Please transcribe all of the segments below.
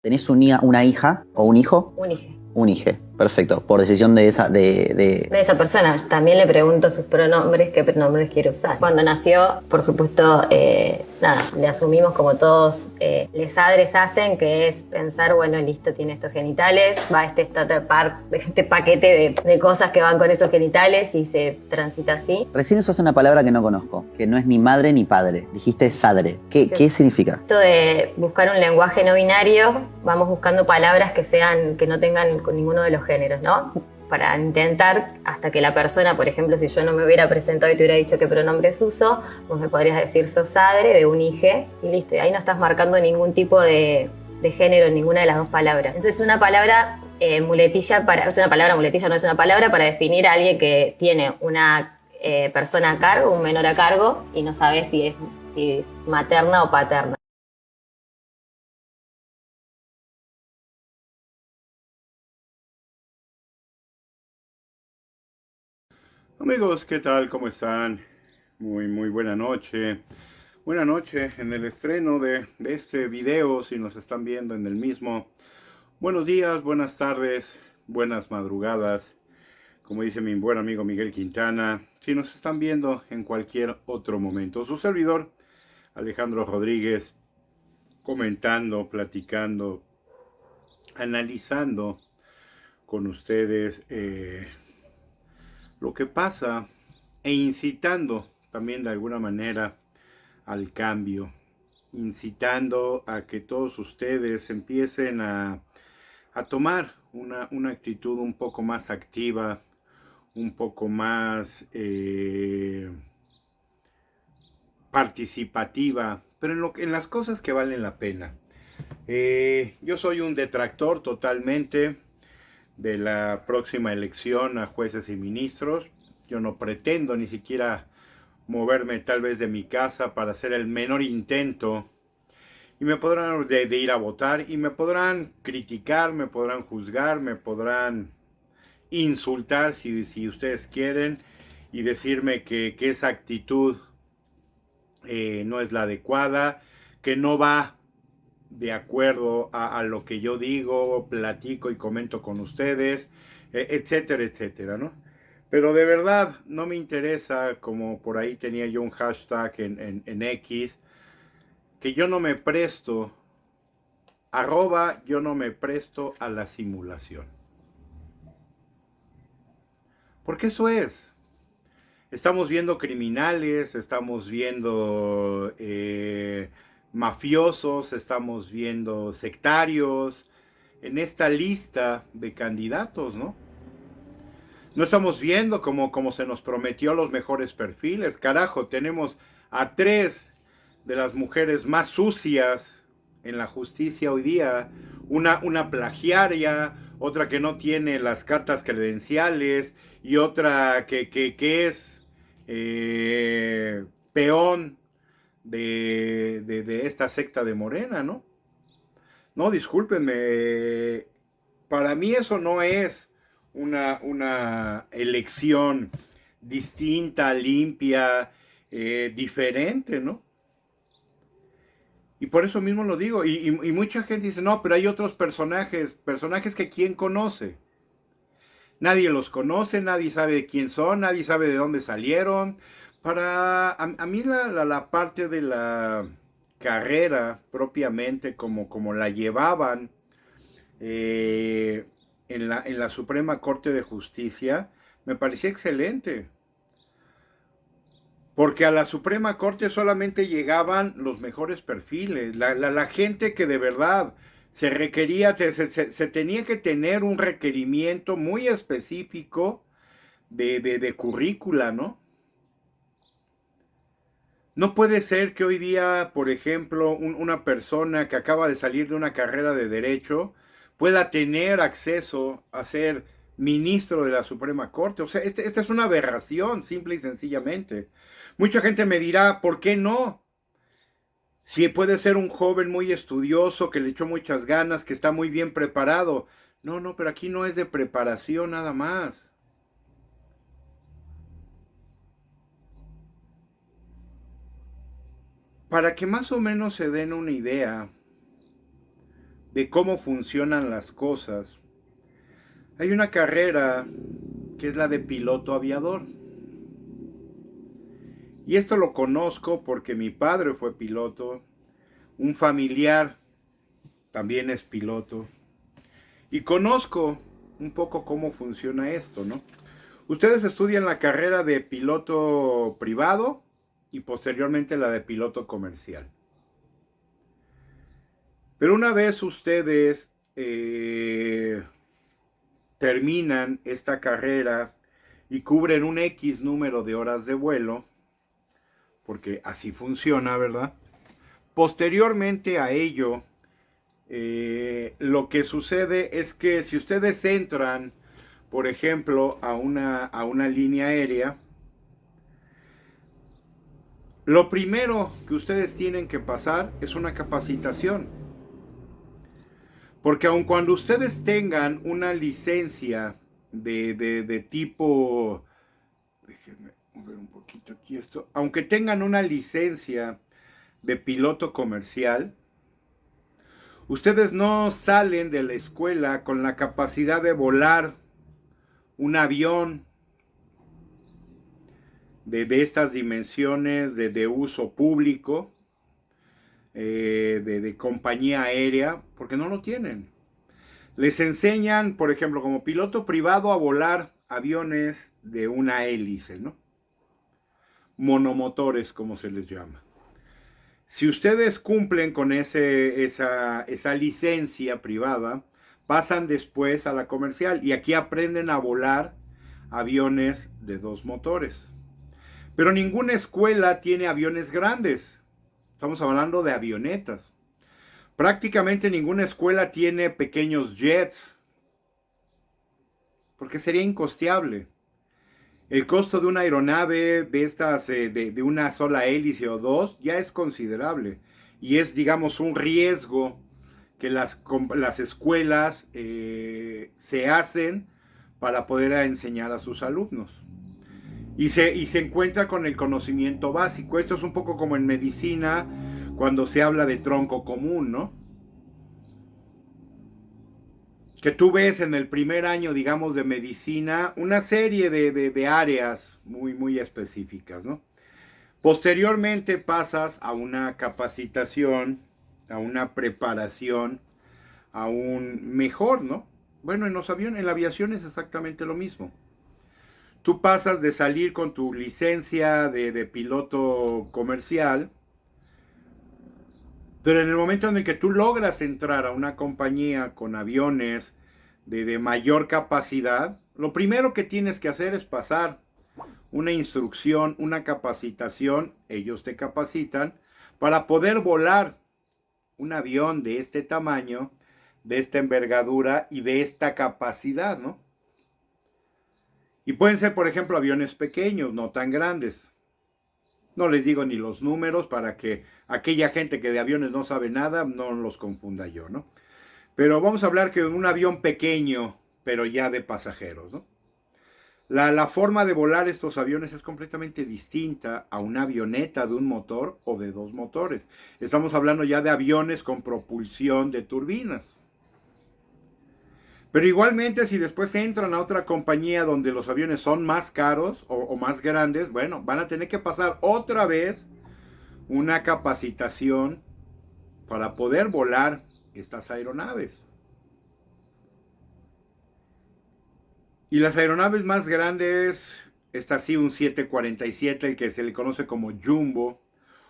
¿Tenés una hija o un hijo? Un hijo. Un hijo, perfecto. Por decisión de esa, De esa persona. También le pregunto sus pronombres, qué pronombres quiere usar. Cuando nació, por supuesto, nada, le asumimos como todos les padres hacen, que es pensar, bueno, listo, tiene estos genitales, va este paquete de cosas que van con esos genitales y se transita así. Recién usaste una palabra que no conozco, que no es ni madre ni padre. Dijiste sadre. ¿Qué significa? Esto de buscar un lenguaje no binario, vamos buscando palabras que no tengan con ninguno de los géneros, ¿no? Para intentar, hasta que la persona, por ejemplo, si yo no me hubiera presentado y te hubiera dicho qué pronombres uso, vos me podrías decir sos sadre de un hije y listo. Y ahí no estás marcando ningún tipo de género en ninguna de las dos palabras. Entonces es una palabra muletilla es una palabra muletilla, no es una palabra para definir a alguien que tiene una persona a cargo, un menor a cargo, y no sabe si es materna o paterna. Amigos, ¿qué tal? ¿Cómo están? Muy buena noche. Buena noche en el estreno de este video, si nos están viendo en el mismo. Buenos días, buenas tardes, buenas madrugadas, como dice mi buen amigo Miguel Quintana, si nos están viendo en cualquier otro momento. Su servidor, Alejandro Rodríguez, comentando, platicando, analizando con ustedes lo que pasa e incitando también de alguna manera al cambio, incitando a que todos ustedes empiecen a tomar una actitud un poco más activa, un poco más participativa, pero en las cosas que valen la pena. Yo soy un detractor totalmente de la próxima elección a jueces y ministros. Yo no pretendo ni siquiera moverme tal vez de mi casa para hacer el menor intento. Y me podrán de ir a votar y me podrán criticar, me podrán juzgar, me podrán insultar si ustedes quieren y decirme que esa actitud no es la adecuada, que no va de acuerdo a lo que yo digo, platico y comento con ustedes, etcétera, etcétera, ¿no? Pero de verdad no me interesa, como por ahí tenía yo un hashtag en X, que yo no me presto, yo no me presto a la simulación. Porque eso es. Estamos viendo criminales, estamos viendo mafiosos, estamos viendo sectarios en esta lista de candidatos, ¿no? No estamos viendo como se nos prometió los mejores perfiles. Carajo, tenemos a 3 de las mujeres más sucias en la justicia hoy día. Una plagiaria, otra que no tiene las cartas credenciales y otra que es peón de esta secta de Morena, ¿no? No, discúlpenme. Para mí eso no es una elección distinta, limpia, diferente, ¿no? Y por eso mismo lo digo. Y mucha gente dice, no, pero hay otros personajes que quién conoce. Nadie los conoce, nadie sabe de quién son, nadie sabe de dónde salieron. A mí la parte de la carrera propiamente, como la llevaban eh, en la Suprema Corte de Justicia, me parecía excelente. Porque a la Suprema Corte solamente llegaban los mejores perfiles, la gente que de verdad se requería, se tenía que tener un requerimiento muy específico de currícula, ¿no? No puede ser que hoy día, por ejemplo, una persona que acaba de salir de una carrera de derecho pueda tener acceso a ser ministro de la Suprema Corte. O sea, esta es una aberración, simple y sencillamente. Mucha gente me dirá, ¿por qué no? Si puede ser un joven muy estudioso, que le echó muchas ganas, que está muy bien preparado. No, pero aquí no es de preparación nada más. Para que más o menos se den una idea, de cómo funcionan las cosas, hay una carrera que es la de piloto aviador. Y esto lo conozco porque mi padre fue piloto, un familiar también es piloto. Y conozco un poco cómo funciona esto, ¿no? Ustedes estudian la carrera de piloto privado y posteriormente la de piloto comercial. Pero una vez ustedes terminan esta carrera y cubren un X número de horas de vuelo, porque así funciona, ¿verdad? Posteriormente a ello, lo que sucede es que si ustedes entran, por ejemplo, a una línea aérea, lo primero que ustedes tienen que pasar es una capacitación. Porque aun cuando ustedes tengan una licencia de tipo, déjenme mover un poquito aquí esto, aunque tengan una licencia de piloto comercial, ustedes no salen de la escuela con la capacidad de volar un avión de estas dimensiones, de uso público, de compañía aérea, porque no lo tienen. Les enseñan, por ejemplo, como piloto privado a volar aviones de una hélice, ¿no? Monomotores, como se les llama. Si ustedes cumplen con esa licencia privada, pasan después a la comercial y aquí aprenden a volar aviones de 2 motores. Pero ninguna escuela tiene aviones grandes. Estamos hablando de avionetas. Prácticamente ninguna escuela tiene pequeños jets, porque sería incosteable. El costo de una aeronave de estas, de una sola hélice o dos, ya es considerable. Y es, digamos, un riesgo que las escuelas se hacen para poder enseñar a sus alumnos. Y se encuentra con el conocimiento básico. Esto es un poco como en medicina, cuando se habla de tronco común, ¿no? Que tú ves en el primer año, digamos, de medicina, una serie de áreas muy específicas, ¿no? Posteriormente pasas a una capacitación, a una preparación, a un mejor, ¿no? Bueno, en los aviones, en la aviación es exactamente lo mismo. Tú pasas de salir con tu licencia de piloto comercial, pero en el momento en el que tú logras entrar a una compañía con aviones de mayor capacidad, lo primero que tienes que hacer es pasar una instrucción, una capacitación, ellos te capacitan para poder volar un avión de este tamaño, de esta envergadura y de esta capacidad, ¿no? Y pueden ser, por ejemplo, aviones pequeños, no tan grandes. No les digo ni los números para que aquella gente que de aviones no sabe nada no los confunda yo, ¿no? Pero vamos a hablar que un avión pequeño, pero ya de pasajeros, ¿no? La forma de volar estos aviones es completamente distinta a una avioneta de un motor o de 2 motores. Estamos hablando ya de aviones con propulsión de turbinas. Pero igualmente, si después entran a otra compañía donde los aviones son más caros o más grandes, bueno, van a tener que pasar otra vez una capacitación para poder volar estas aeronaves. Y las aeronaves más grandes, está así un 747, el que se le conoce como Jumbo,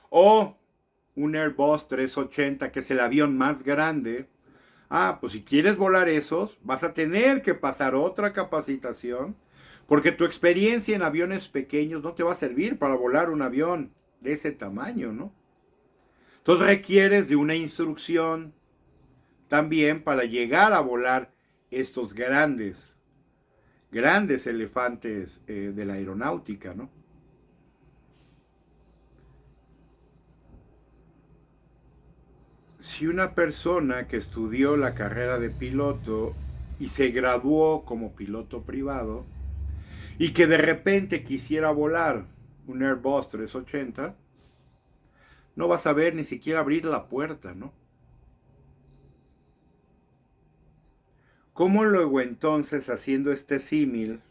o un Airbus 380, que es el avión más grande. Ah, pues si quieres volar esos, vas a tener que pasar otra capacitación, porque tu experiencia en aviones pequeños no te va a servir para volar un avión de ese tamaño, ¿no? Entonces requieres de una instrucción también para llegar a volar estos grandes elefantes de la aeronáutica, ¿no? Si una persona que estudió la carrera de piloto y se graduó como piloto privado y que de repente quisiera volar un Airbus 380, no va a saber ni siquiera abrir la puerta, ¿no? ¿Cómo luego entonces, haciendo este símil,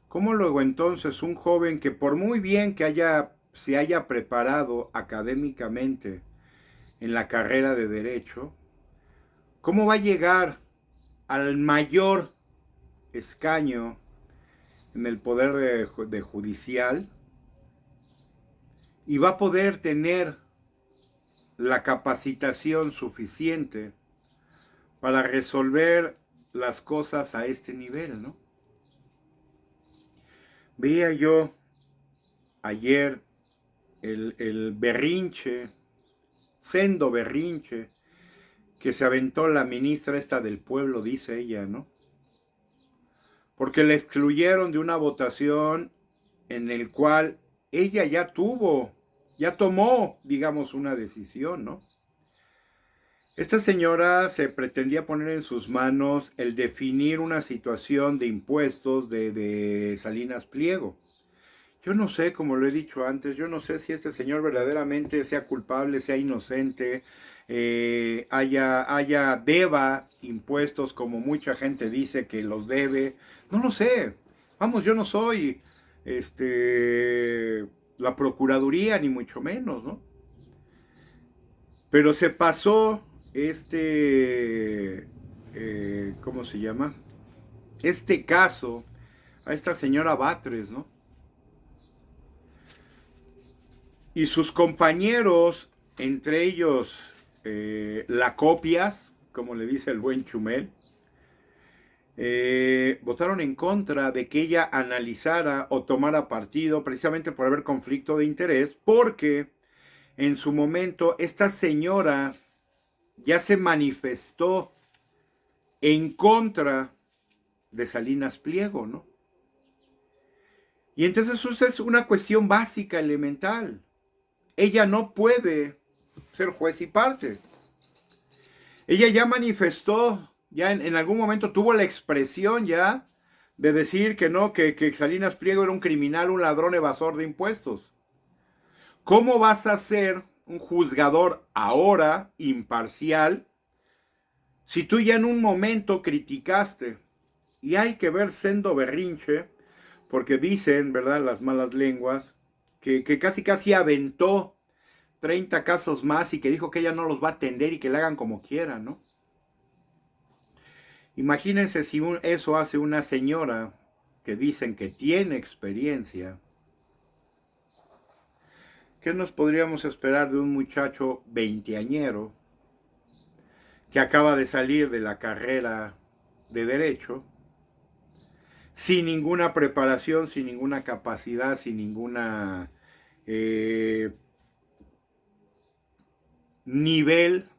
cómo luego entonces un joven que por muy bien que se haya preparado académicamente en la carrera de Derecho, cómo va a llegar al mayor escaño en el poder de judicial y va a poder tener la capacitación suficiente para resolver las cosas a este nivel, ¿no? Veía yo ayer el berrinche, sendo berrinche, que se aventó la ministra esta del pueblo, dice ella, ¿no? Porque la excluyeron de una votación en el cual ella ya tomó, digamos, una decisión, ¿no? Esta señora se pretendía poner en sus manos el definir una situación de impuestos de Salinas Pliego. Yo no sé, como lo he dicho antes, yo no sé si este señor verdaderamente sea culpable, sea inocente, deba impuestos como mucha gente dice que los debe. No lo sé. Vamos, yo no soy la Procuraduría, ni mucho menos, ¿no? Pero se pasó ¿cómo se llama? Este caso a esta señora Batres, ¿no? Y sus compañeros, entre ellos la copias, como le dice el buen Chumel, votaron en contra de que ella analizara o tomara partido precisamente por haber conflicto de interés, porque en su momento esta señora ya se manifestó en contra de Salinas Pliego, ¿no? Y entonces eso es una cuestión básica, elemental. Ella no puede ser juez y parte. Ella ya manifestó, ya en algún momento tuvo la expresión ya de decir que no, que Salinas Pliego era un criminal, un ladrón evasor de impuestos. ¿Cómo vas a ser un juzgador ahora imparcial si tú ya en un momento criticaste? Y hay que ver sendo berrinche, porque dicen, ¿verdad?, las malas lenguas, que casi aventó 30 casos más y que dijo que ella no los va a atender y que le hagan como quieran, ¿no? Imagínense si eso hace una señora que dicen que tiene experiencia. ¿Qué nos podríamos esperar de un muchacho veinteañero que acaba de salir de la carrera de Derecho, sin ninguna preparación, sin ninguna capacidad, sin ninguna nivel?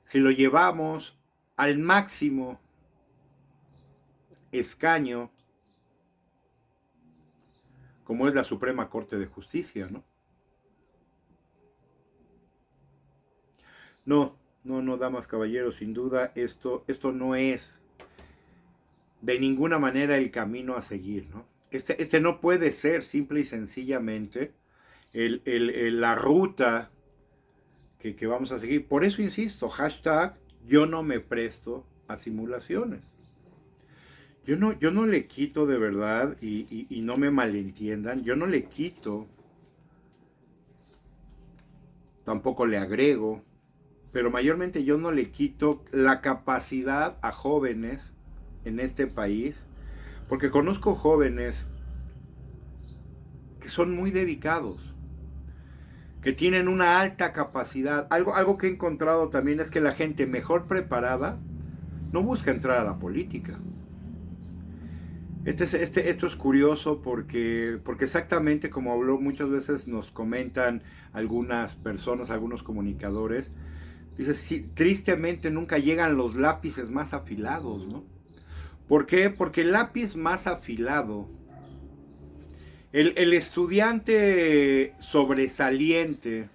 Si lo llevamos al máximo escaño, como es la Suprema Corte de Justicia, ¿no? No, damas, caballeros, sin duda, esto no es de ninguna manera el camino a seguir, ¿no? Este no puede ser simple y sencillamente la ruta que vamos a seguir. Por eso insisto, hashtag, yo no me presto a simulaciones. Yo no le quito de verdad, y no me malentiendan, yo no le quito, tampoco le agrego, pero mayormente yo no le quito la capacidad a jóvenes en este país, porque conozco jóvenes que son muy dedicados, que tienen una alta capacidad. Algo que he encontrado también es que la gente mejor preparada no busca entrar a la política. Esto es curioso porque exactamente como habló, muchas veces nos comentan algunas personas, algunos comunicadores, dice, sí, tristemente nunca llegan los lápices más afilados, ¿no? ¿Por qué? Porque el lápiz más afilado, el estudiante sobresaliente,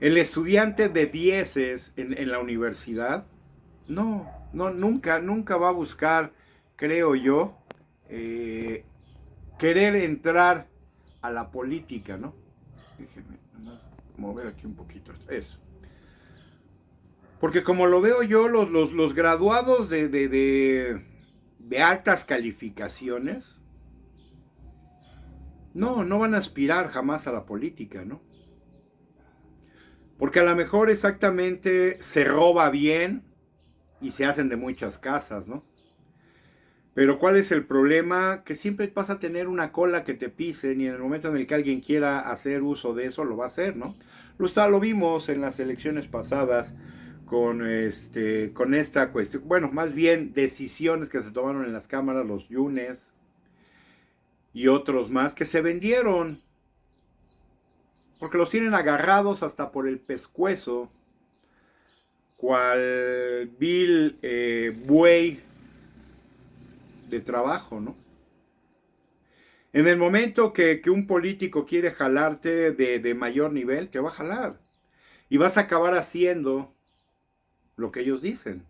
el estudiante de dieces en la universidad, nunca va a buscar, creo yo, querer entrar a la política, ¿no? Déjenme nomás mover aquí un poquito eso. Porque como lo veo yo, los graduados de altas calificaciones, no van a aspirar jamás a la política, ¿no? Porque a lo mejor exactamente se roba bien y se hacen de muchas casas, ¿no? Pero ¿cuál es el problema? Que siempre vas a tener una cola que te pisen y en el momento en el que alguien quiera hacer uso de eso, lo va a hacer, ¿no? Lo vimos en las elecciones pasadas con esta cuestión, bueno, más bien decisiones que se tomaron en las cámaras, los Yunes y otros más, que se vendieron, porque los tienen agarrados hasta por el pescuezo, cual vil buey de trabajo, ¿no? En el momento que un político quiere jalarte de mayor nivel, te va a jalar. Y vas a acabar haciendo lo que ellos dicen.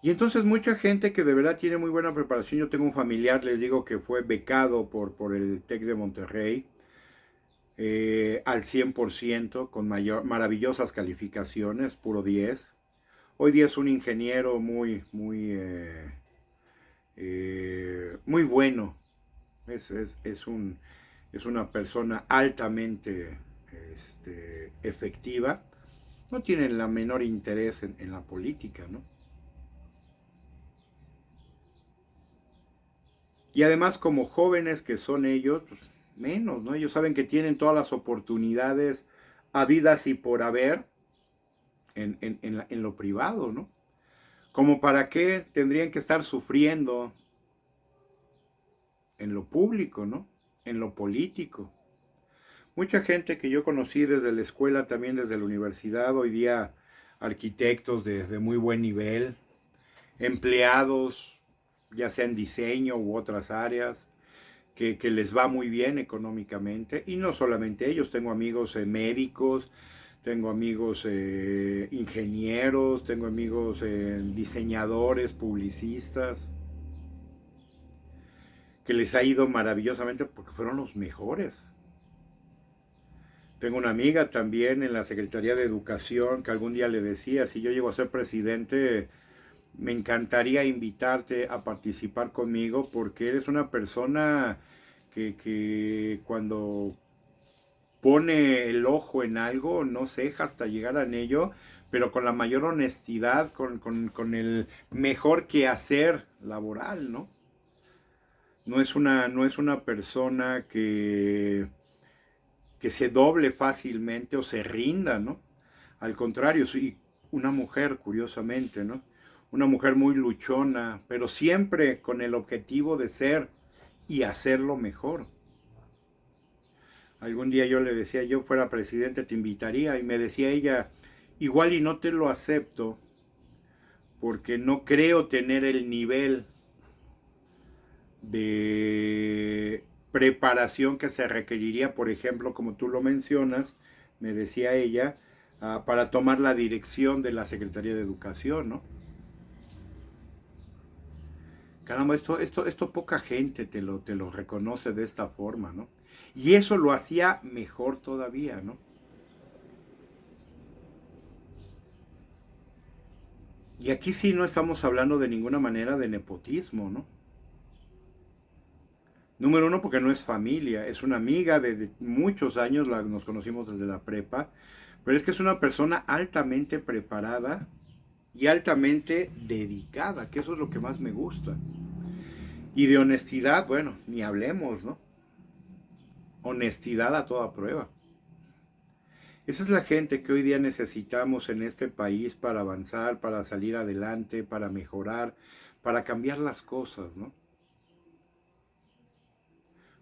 Y entonces mucha gente que de verdad tiene muy buena preparación, yo tengo un familiar, les digo que fue becado por el TEC de Monterrey, al 100%, con maravillosas calificaciones, puro 10. Hoy día es un ingeniero muy bueno. Es una persona altamente efectiva. No tiene la menor interés en la política, ¿no? Y además, como jóvenes que son ellos, pues, menos, ¿no? Ellos saben que tienen todas las oportunidades habidas y por haber en lo privado, ¿no? Como para qué tendrían que estar sufriendo en lo público, ¿no? En lo político. Mucha gente que yo conocí desde la escuela, también desde la universidad, hoy día arquitectos de muy buen nivel, empleados, ya sea en diseño u otras áreas, que les va muy bien económicamente. Y no solamente ellos, tengo amigos médicos, tengo amigos ingenieros, tengo amigos diseñadores, publicistas, que les ha ido maravillosamente porque fueron los mejores. Tengo una amiga también en la Secretaría de Educación que algún día le decía, si yo llego a ser presidente, me encantaría invitarte a participar conmigo porque eres una persona que cuando pone el ojo en algo no ceja hasta llegar a ello, pero con la mayor honestidad, con el mejor quehacer laboral, ¿no? No es una persona que se doble fácilmente o se rinda, ¿no? Al contrario, sí, una mujer, curiosamente, ¿no? Una mujer muy luchona, pero siempre con el objetivo de ser y hacerlo mejor. Algún día yo le decía, yo fuera presidente te invitaría, y me decía ella, igual y no te lo acepto, porque no creo tener el nivel de preparación que se requeriría, por ejemplo, como tú lo mencionas, me decía ella, para tomar la dirección de la Secretaría de Educación, ¿no? Caramba, esto poca gente te lo reconoce de esta forma, ¿no? Y eso lo hacía mejor todavía, ¿no? Y aquí sí no estamos hablando de ninguna manera de nepotismo, ¿no? Número uno, porque no es familia, es una amiga de muchos años, nos conocimos desde la prepa, pero es que es una persona altamente preparada y altamente dedicada, que eso es lo que más me gusta. Y de honestidad, bueno, ni hablemos, ¿no? Honestidad a toda prueba. Esa es la gente que hoy día necesitamos en este país para avanzar, para salir adelante, para mejorar, para cambiar las cosas, ¿no?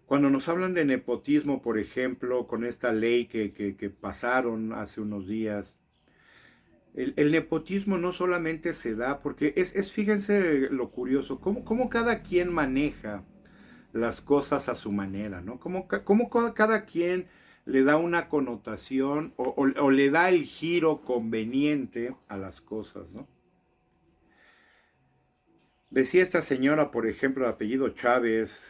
Cuando nos hablan de nepotismo, por ejemplo, con esta ley que pasaron hace unos días, el nepotismo no solamente se da, porque fíjense lo curioso, cómo cada quien maneja las cosas a su manera, ¿no? Cómo cada quien le da una connotación o le da el giro conveniente a las cosas, ¿no? Decía esta señora, por ejemplo, de apellido Chávez,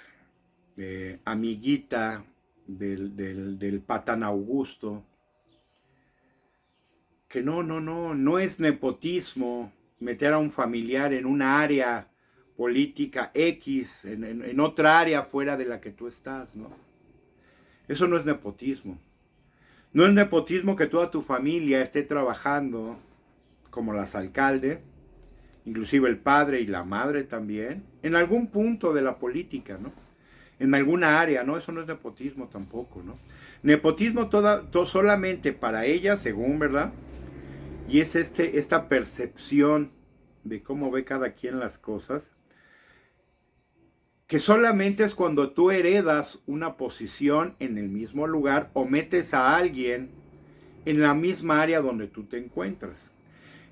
amiguita del Patán Augusto, que no es nepotismo meter a un familiar en una área política X, en otra área fuera de la que tú estás, ¿no? Eso no es nepotismo. No es nepotismo que toda tu familia esté trabajando como las alcaldes, inclusive el padre y la madre también, en algún punto de la política, ¿no? En alguna área, ¿no? Eso no es nepotismo tampoco, ¿no? Nepotismo solamente para ella, según, ¿verdad? Y es esta percepción de cómo ve cada quien las cosas, que solamente es cuando tú heredas una posición en el mismo lugar o metes a alguien en la misma área donde tú te encuentras.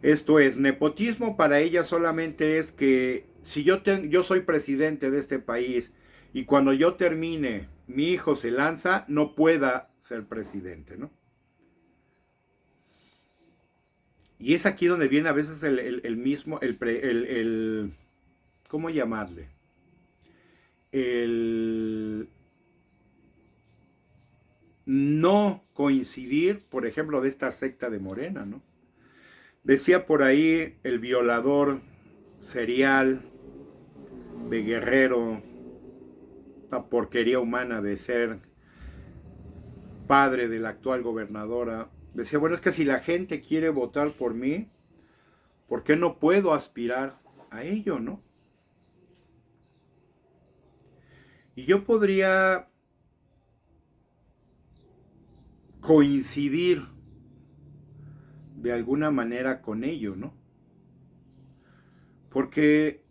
Esto es, nepotismo para ella solamente es que si yo soy presidente de este país y cuando yo termine, mi hijo se lanza, no pueda ser presidente, ¿no? Y es aquí donde viene a veces el mismo, ¿cómo llamarle? El no coincidir, por ejemplo, de esta secta de Morena, ¿no? Decía por ahí el violador serial de Guerrero, esta porquería humana de ser padre de la actual gobernadora, decía, bueno, es que si la gente quiere votar por mí, ¿por qué no puedo aspirar a ello, no? Y yo podría coincidir de alguna manera con ello, ¿no? Porque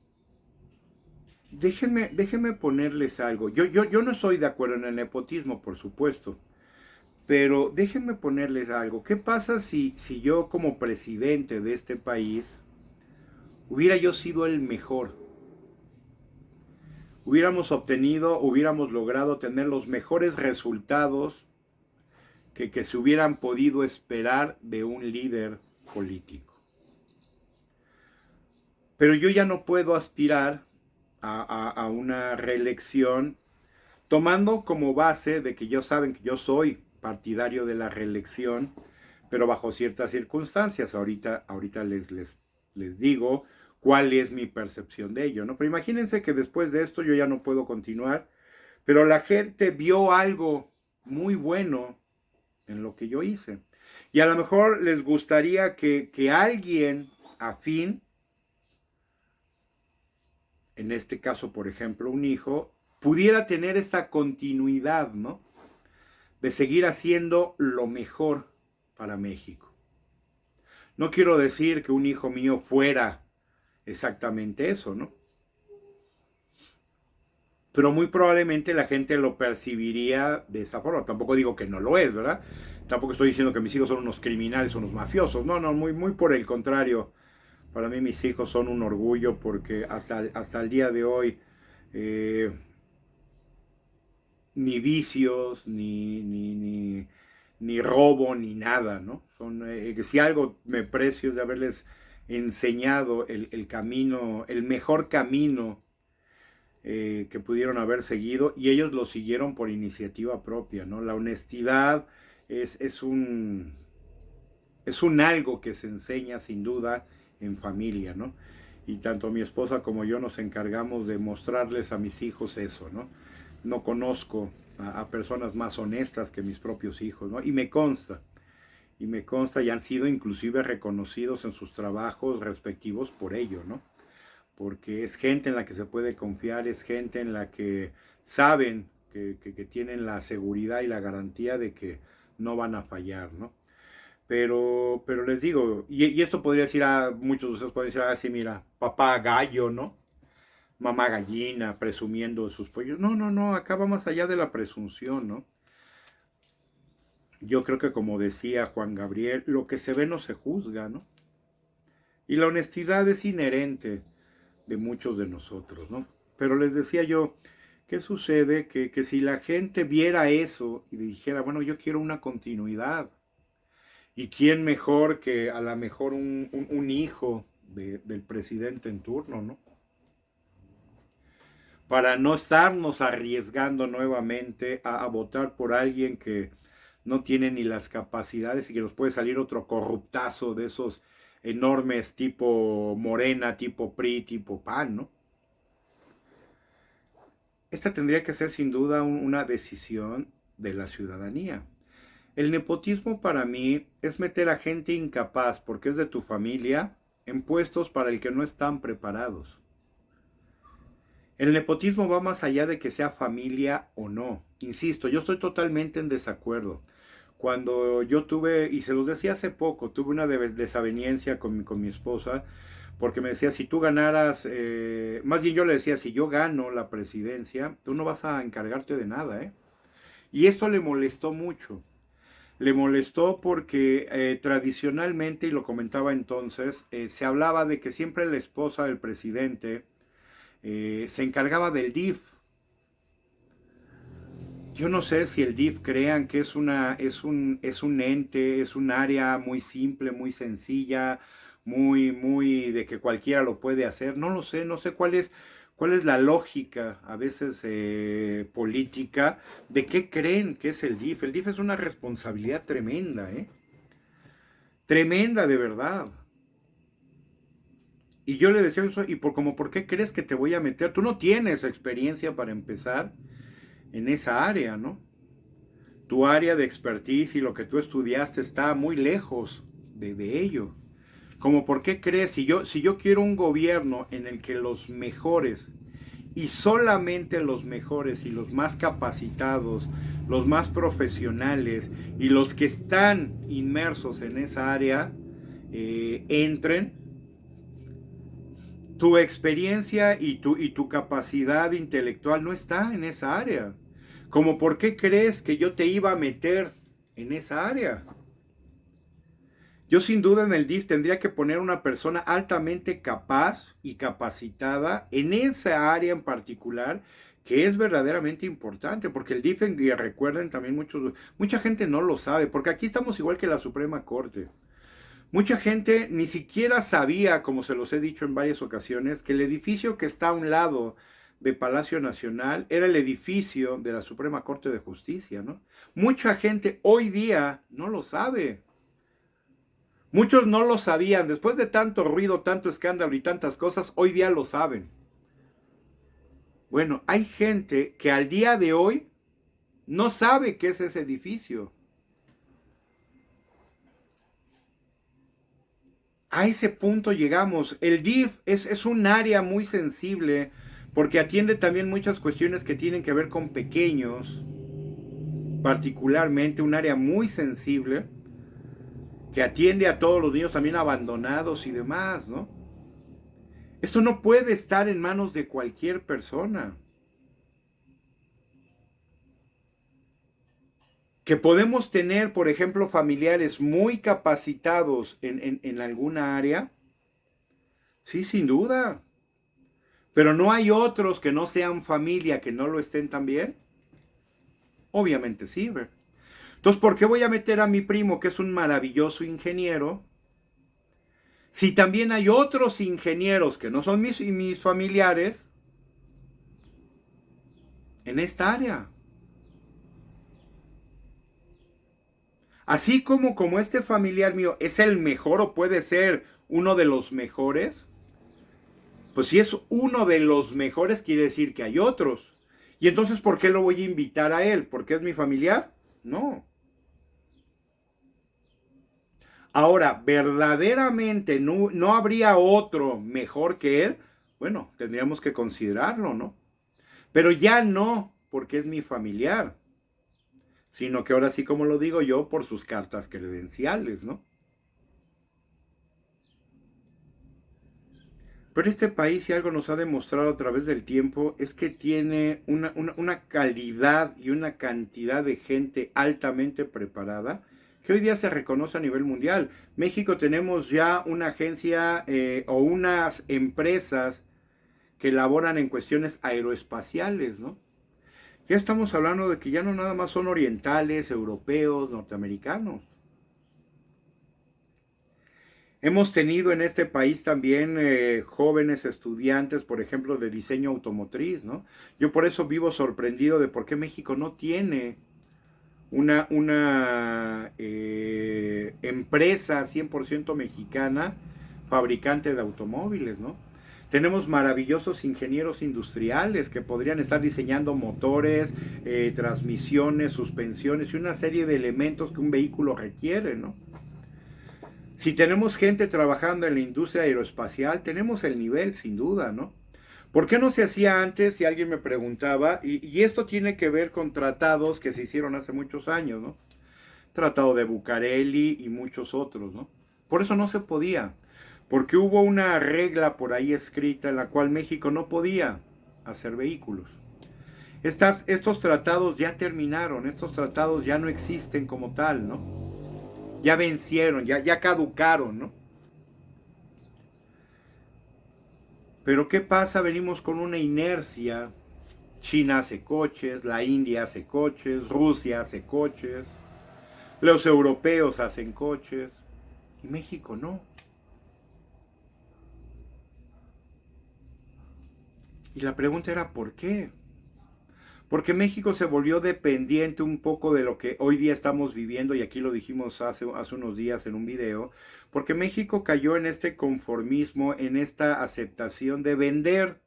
déjenme ponerles algo. Yo no estoy de acuerdo en el nepotismo, por supuesto. Pero déjenme ponerles algo. ¿Qué pasa si yo como presidente de este país hubiera yo sido el mejor? Hubiéramos logrado tener los mejores resultados que se hubieran podido esperar de un líder político. Pero yo ya no puedo aspirar a una reelección tomando como base de que ellos saben que yo soy partidario de la reelección, pero bajo ciertas circunstancias. Ahorita les digo cuál es mi percepción de ello, ¿no? Pero imagínense que después de esto yo ya no puedo continuar, pero la gente vio algo muy bueno en lo que yo hice. Y a lo mejor les gustaría que alguien afín, en este caso, por ejemplo, un hijo, pudiera tener esa continuidad, ¿no? De seguir haciendo lo mejor para México. No quiero decir que un hijo mío fuera exactamente eso, ¿no? Pero muy probablemente la gente lo percibiría de esa forma. Tampoco digo que no lo es, ¿verdad? Tampoco estoy diciendo que mis hijos son unos criminales o unos mafiosos. No, muy por el contrario. Para mí mis hijos son un orgullo porque hasta el día de hoy ni vicios, ni robo, ni nada, ¿no? Si algo me precio es de haberles enseñado el camino, el mejor camino que pudieron haber seguido, y ellos lo siguieron por iniciativa propia, ¿no? La honestidad es un algo que se enseña sin duda en familia, ¿no? Y tanto mi esposa como yo nos encargamos de mostrarles a mis hijos eso, ¿no? No conozco a personas más honestas que mis propios hijos, ¿no? Y me consta, y han sido inclusive reconocidos en sus trabajos respectivos por ello, ¿no? Porque es gente en la que se puede confiar, es gente en la que saben que tienen la seguridad y la garantía de que no van a fallar, ¿no? Pero les digo, y esto podría decir a muchos de ustedes, pueden decir, sí, mira, papá gallo, ¿no? Mamá gallina, presumiendo de sus pollos. No, acá va más allá de la presunción, ¿no? Yo creo que como decía Juan Gabriel, lo que se ve no se juzga, ¿no? Y la honestidad es inherente de muchos de nosotros, ¿no? Pero les decía yo, ¿qué sucede? Que si la gente viera eso y dijera, bueno, yo quiero una continuidad, ¿y quién mejor que a lo mejor un hijo del presidente en turno, ¿no? Para no estarnos arriesgando nuevamente a votar por alguien que no tiene ni las capacidades y que nos puede salir otro corruptazo de esos enormes tipo Morena, tipo PRI, tipo PAN, ¿no? Esta tendría que ser sin duda una decisión de la ciudadanía. El nepotismo para mí es meter a gente incapaz porque es de tu familia en puestos para el que no están preparados. El nepotismo va más allá de que sea familia o no. Insisto, yo estoy totalmente en desacuerdo. Cuando yo tuve, y se los decía hace poco, tuve una desaveniencia con mi esposa, porque me decía, si tú ganaras, más bien yo le decía, si yo gano la presidencia, tú no vas a encargarte de nada, ¿eh? Y esto le molestó mucho. Le molestó porque tradicionalmente, y lo comentaba entonces, se hablaba de que siempre la esposa del presidente se encargaba del DIF. Yo no sé si el DIF crean que es un ente, es un área muy simple, muy sencilla, muy de que cualquiera lo puede hacer. No lo sé, no sé cuál es la lógica a veces política de qué creen que es el DIF. El DIF es una responsabilidad tremenda, ¿eh? Tremenda de verdad. Y yo le decía eso, ¿por qué crees que te voy a meter? Tú no tienes experiencia para empezar en esa área, ¿no? Tu área de expertise y lo que tú estudiaste está muy lejos de ello. Como por qué crees, si yo quiero un gobierno en el que los mejores, y solamente los mejores y los más capacitados, los más profesionales y los que están inmersos en esa área, entren, tu experiencia y tu capacidad intelectual no está en esa área. Como por qué crees que yo te iba a meter en esa área. Yo sin duda en el DIF tendría que poner una persona altamente capaz y capacitada en esa área en particular que es verdaderamente importante, porque el DIF, y recuerden también mucha gente no lo sabe, porque aquí estamos igual que la Suprema Corte. Mucha gente ni siquiera sabía, como se los he dicho en varias ocasiones, que el edificio que está a un lado de Palacio Nacional era el edificio de la Suprema Corte de Justicia, ¿no? Mucha gente hoy día no lo sabe. Muchos no lo sabían. Después de tanto ruido, tanto escándalo y tantas cosas, hoy día lo saben. Bueno, hay gente que al día de hoy no sabe qué es ese edificio. A ese punto llegamos. El DIF es un área muy sensible porque atiende también muchas cuestiones que tienen que ver con pequeños, particularmente un área muy sensible que atiende a todos los niños también abandonados y demás, ¿no? Esto no puede estar en manos de cualquier persona. Que podemos tener, por ejemplo, familiares muy capacitados en alguna área, sí, sin duda. Pero no hay otros que no sean familia, que no lo estén también. Obviamente sí, ¿verdad? Entonces, ¿por qué voy a meter a mi primo, que es un maravilloso ingeniero, si también hay otros ingenieros que no son mis familiares en esta área? Así como este familiar mío es el mejor o puede ser uno de los mejores, pues si es uno de los mejores quiere decir que hay otros. Y entonces, ¿por qué lo voy a invitar a él? ¿Porque es mi familiar? No. Ahora, verdaderamente no habría otro mejor que él. Bueno, tendríamos que considerarlo, ¿no? Pero ya no porque es mi familiar, sino que ahora sí, como lo digo yo, por sus cartas credenciales, ¿no? Pero este país, si algo nos ha demostrado a través del tiempo, es que tiene una calidad y una cantidad de gente altamente preparada que hoy día se reconoce a nivel mundial. México tenemos ya una agencia o unas empresas que elaboran en cuestiones aeroespaciales, ¿no? Ya estamos hablando de que ya no nada más son orientales, europeos, norteamericanos. Hemos tenido en este país también jóvenes estudiantes, por ejemplo, de diseño automotriz, ¿no? Yo por eso vivo sorprendido de por qué México no tiene una empresa 100% mexicana, fabricante de automóviles, ¿no? Tenemos maravillosos ingenieros industriales que podrían estar diseñando motores, transmisiones, suspensiones y una serie de elementos que un vehículo requiere, ¿no? Si tenemos gente trabajando en la industria aeroespacial, tenemos el nivel, sin duda, ¿no? ¿Por qué no se hacía antes? Si alguien me preguntaba, y esto tiene que ver con tratados que se hicieron hace muchos años, ¿no? Tratado de Bucareli y muchos otros, ¿no? Por eso no se podía, porque hubo una regla por ahí escrita en la cual México no podía hacer vehículos. Estos tratados ya terminaron, estos tratados ya no existen como tal, ¿no? Ya vencieron, ya caducaron, ¿no? Pero ¿qué pasa? Venimos con una inercia. China hace coches, la India hace coches, Rusia hace coches, los europeos hacen coches, y México no. Y la pregunta era, ¿por qué? Porque México se volvió dependiente un poco de lo que hoy día estamos viviendo, y aquí lo dijimos hace unos días en un video, porque México cayó en este conformismo, en esta aceptación de vender,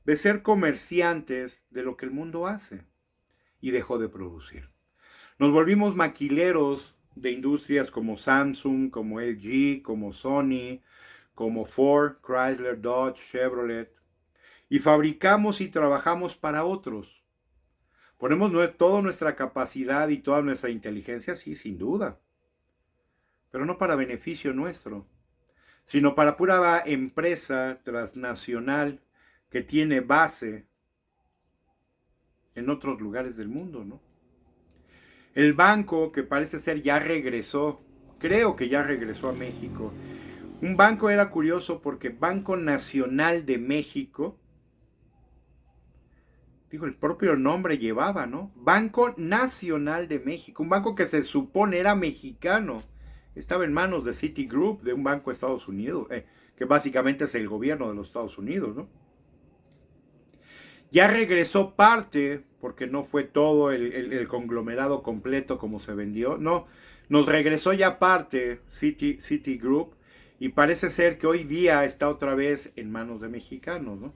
de ser comerciantes de lo que el mundo hace, y dejó de producir. Nos volvimos maquileros de industrias como Samsung, como LG, como Sony, como Ford, Chrysler, Dodge, Chevrolet, y fabricamos y trabajamos para otros. Ponemos toda nuestra capacidad y toda nuestra inteligencia, sí, sin duda, pero no para beneficio nuestro, sino para pura empresa transnacional que tiene base en otros lugares del mundo, ¿no? El banco, que parece ser ya regresó, creo que ya regresó a México. Un banco era curioso porque Banco Nacional de México, digo, el propio nombre llevaba, ¿no? Banco Nacional de México, un banco que se supone era mexicano. Estaba en manos de Citigroup, de un banco de Estados Unidos, que básicamente es el gobierno de los Estados Unidos, ¿no? Ya regresó parte, porque no fue todo el conglomerado completo como se vendió, no, nos regresó ya parte Citigroup, y parece ser que hoy día está otra vez en manos de mexicanos, ¿no?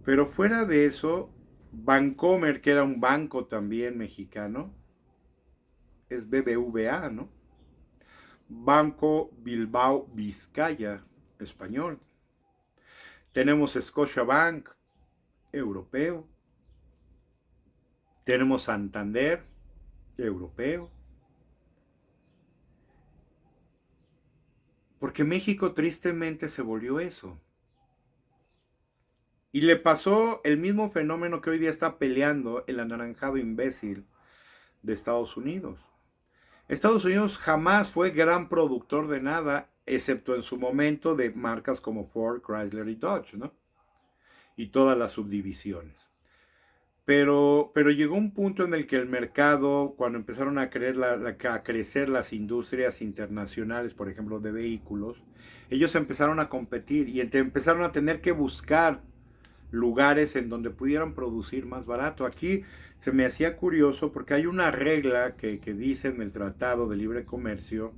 Pero fuera de eso, Bancomer, que era un banco también mexicano, es BBVA, ¿no? Banco Bilbao Vizcaya, español. Tenemos Scotiabank, europeo. Tenemos Santander, europeo. Porque México tristemente se volvió eso. Y le pasó el mismo fenómeno que hoy día está peleando el anaranjado imbécil de Estados Unidos. Estados Unidos jamás fue gran productor de nada, excepto en su momento de marcas como Ford, Chrysler y Dodge, ¿no? Y todas las subdivisiones. Pero llegó un punto en el que el mercado, cuando empezaron a crecer las industrias internacionales, por ejemplo, de vehículos, ellos empezaron a competir y empezaron a tener que buscar lugares en donde pudieran producir más barato. Aquí se me hacía curioso porque hay una regla que dice en el Tratado de Libre Comercio,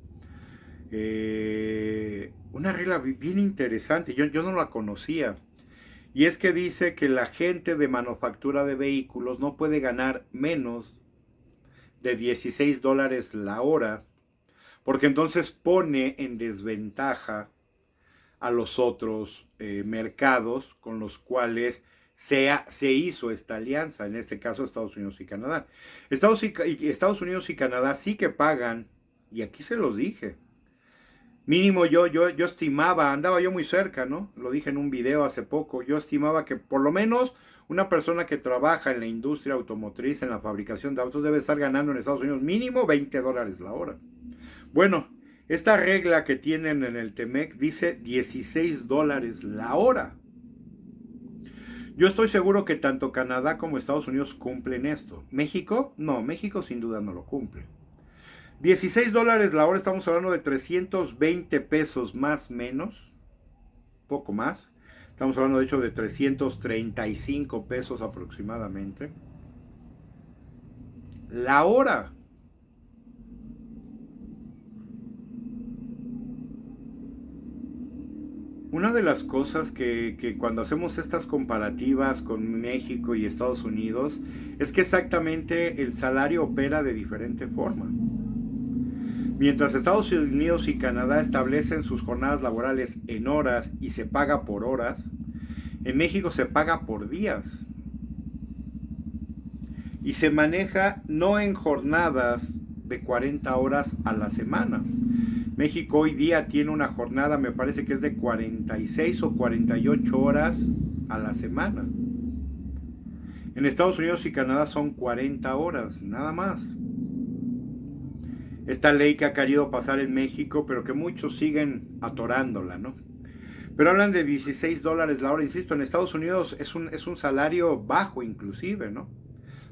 una regla bien interesante, yo no la conocía, y es que dice que la gente de manufactura de vehículos no puede ganar menos de $16 la hora, porque entonces pone en desventaja a los otros mercados con los cuales se hizo esta alianza, en este caso Estados Unidos y Canadá. Estados Unidos y Canadá sí que pagan, y aquí se los dije, mínimo yo estimaba, andaba yo muy cerca, ¿no? Lo dije en un video hace poco, yo estimaba que por lo menos una persona que trabaja en la industria automotriz, en la fabricación de autos, debe estar ganando en Estados Unidos mínimo $20 la hora. Bueno, esta regla que tienen en el TEMEC dice $16 la hora. Yo estoy seguro que tanto Canadá como Estados Unidos cumplen esto. ¿México? No, México sin duda no lo cumple. $16 la hora, estamos hablando de 320 pesos más menos, poco más. Estamos hablando de hecho de 335 pesos aproximadamente. la hora. Una de las cosas que cuando hacemos estas comparativas con México y Estados Unidos es que exactamente el salario opera de diferente forma. Mientras Estados Unidos y Canadá establecen sus jornadas laborales en horas y se paga por horas, en México se paga por días. Y se maneja no en jornadas de 40 horas a la semana. México hoy día tiene una jornada, me parece que es de 46 o 48 horas a la semana. En Estados Unidos y Canadá son 40 horas, nada más. Esta ley que ha querido pasar en México, pero que muchos siguen atorándola, ¿no? Pero hablan de $16 la hora, insisto, en Estados Unidos es un salario bajo inclusive, ¿no?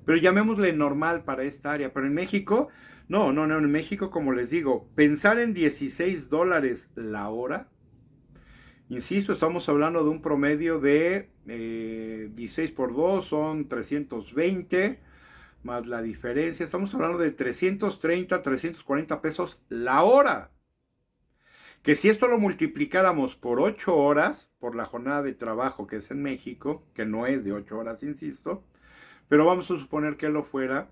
Pero llamémosle normal para esta área. Pero en México, no, en México, como les digo, pensar en $16 la hora, insisto, estamos hablando de un promedio de 16 por 2 son 320, más la diferencia, estamos hablando de 330, 340 pesos la hora. Que si esto lo multiplicáramos por 8 horas, por la jornada de trabajo que es en México, que no es de 8 horas, insisto, pero vamos a suponer que lo fuera,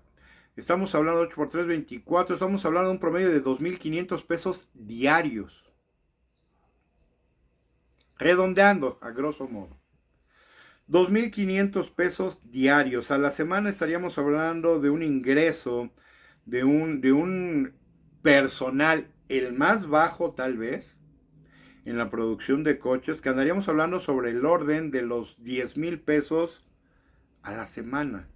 estamos hablando de 8 por 3, 24, estamos hablando de un promedio de 2,500 pesos diarios. Redondeando, a grosso modo. 2,500 pesos diarios. A la semana estaríamos hablando de un ingreso de un personal, el más bajo tal vez, en la producción de coches, que andaríamos hablando sobre el orden de los 10,000 pesos a la semana.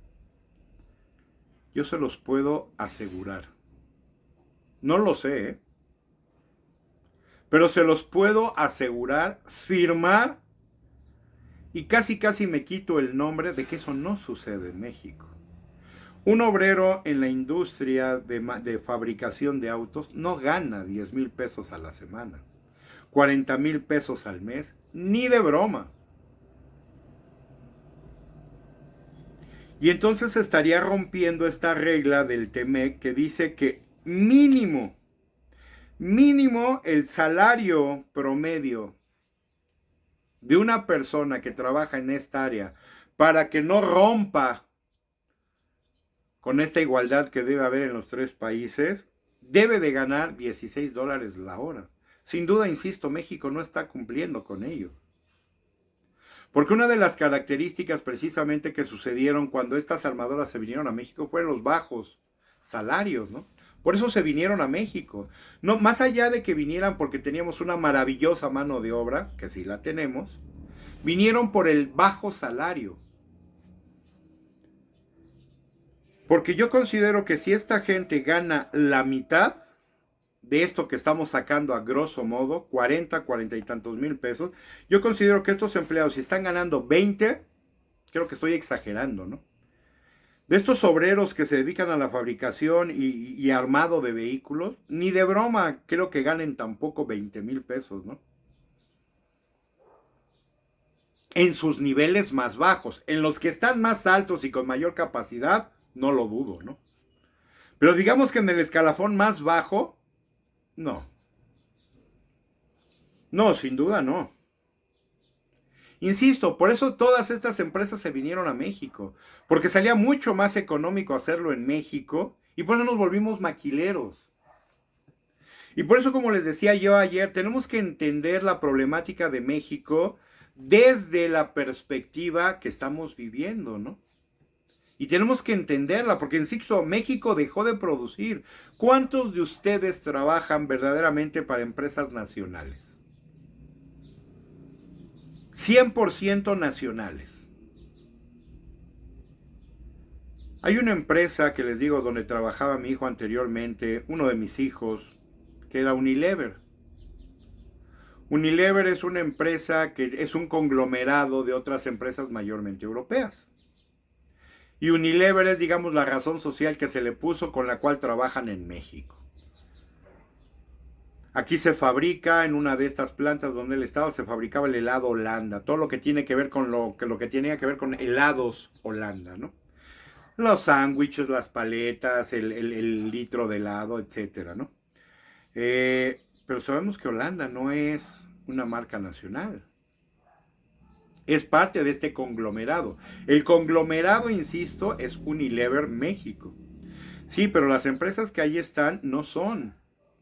Yo se los puedo asegurar. No lo sé, ¿eh? Pero se los puedo asegurar, firmar, y casi me quito el nombre de que eso no sucede en México. Un obrero en la industria de fabricación de autos no gana 10,000 pesos a la semana, 40,000 pesos al mes, ni de broma. Y entonces estaría rompiendo esta regla del TEMEC que dice que mínimo el salario promedio de una persona que trabaja en esta área para que no rompa con esta igualdad que debe haber en los 3 países, debe de ganar $16 la hora. Sin duda, insisto, México no está cumpliendo con ello. Porque una de las características precisamente que sucedieron cuando estas armadoras se vinieron a México fueron los bajos salarios, ¿no? Por eso se vinieron a México. No, más allá de que vinieran porque teníamos una maravillosa mano de obra, que sí la tenemos, vinieron por el bajo salario. Porque yo considero que si esta gente gana la mitad de esto que estamos sacando a grosso modo, 40 y tantos mil pesos, yo considero que estos empleados, si están ganando 20, creo que estoy exagerando, ¿no? De estos obreros que se dedican a la fabricación y armado de vehículos, ni de broma creo que ganen tampoco 20,000 pesos, ¿no? En sus niveles más bajos. En los que están más altos y con mayor capacidad, no lo dudo, ¿no? Pero digamos que en el escalafón más bajo, no. No, sin duda no. Insisto, por eso todas estas empresas se vinieron a México, porque salía mucho más económico hacerlo en México y por eso nos volvimos maquileros. Y por eso, como les decía yo ayer, tenemos que entender la problemática de México desde la perspectiva que estamos viviendo, ¿no? Y tenemos que entenderla, porque insisto, México dejó de producir. ¿Cuántos de ustedes trabajan verdaderamente para empresas nacionales? 100% nacionales. Hay una empresa que les digo donde trabajaba mi hijo anteriormente, uno de mis hijos, que era Unilever. Unilever es una empresa que es un conglomerado de otras empresas mayormente europeas. Y Unilever es, digamos, la razón social que se le puso con la cual trabajan en México. Aquí se fabrica en una de estas plantas donde el Estado se fabricaba el helado Holanda, todo lo que tiene que ver con lo que tenía que ver con helados Holanda, ¿no? Los sándwiches, las paletas, el litro de helado, etcétera, ¿no? Pero sabemos que Holanda no es una marca nacional. Es parte de este conglomerado. El conglomerado, insisto, es Unilever México. Sí, pero las empresas que ahí están no son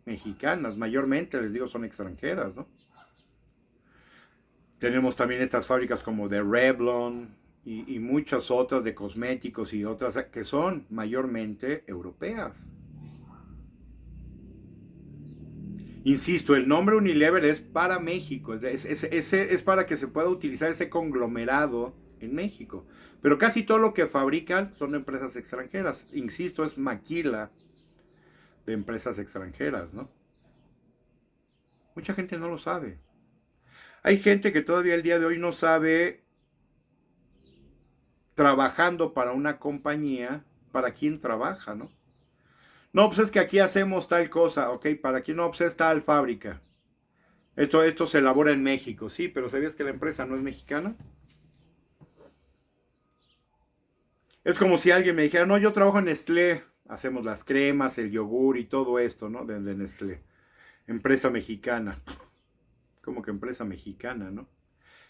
mexicanas, mayormente, les digo, son extranjeras, ¿no? Tenemos también estas fábricas como de Revlon y muchas otras de cosméticos y otras que son mayormente europeas. Insisto, el nombre Unilever es para México, es para que se pueda utilizar ese conglomerado en México. Pero casi todo lo que fabrican son empresas extranjeras. Insisto, es maquila de empresas extranjeras, ¿no? Mucha gente no lo sabe. Hay gente que todavía el día de hoy no sabe, trabajando para una compañía, para quién trabaja, ¿no? No, pues es que aquí hacemos tal cosa, ok, para quién no, pues es tal fábrica. Esto se elabora en México, sí, pero ¿sabías que la empresa no es mexicana? Es como si alguien me dijera, no, yo trabajo en Nestlé, hacemos las cremas, el yogur y todo esto, ¿no? De Nestlé. Empresa mexicana. Como que empresa mexicana, ¿no?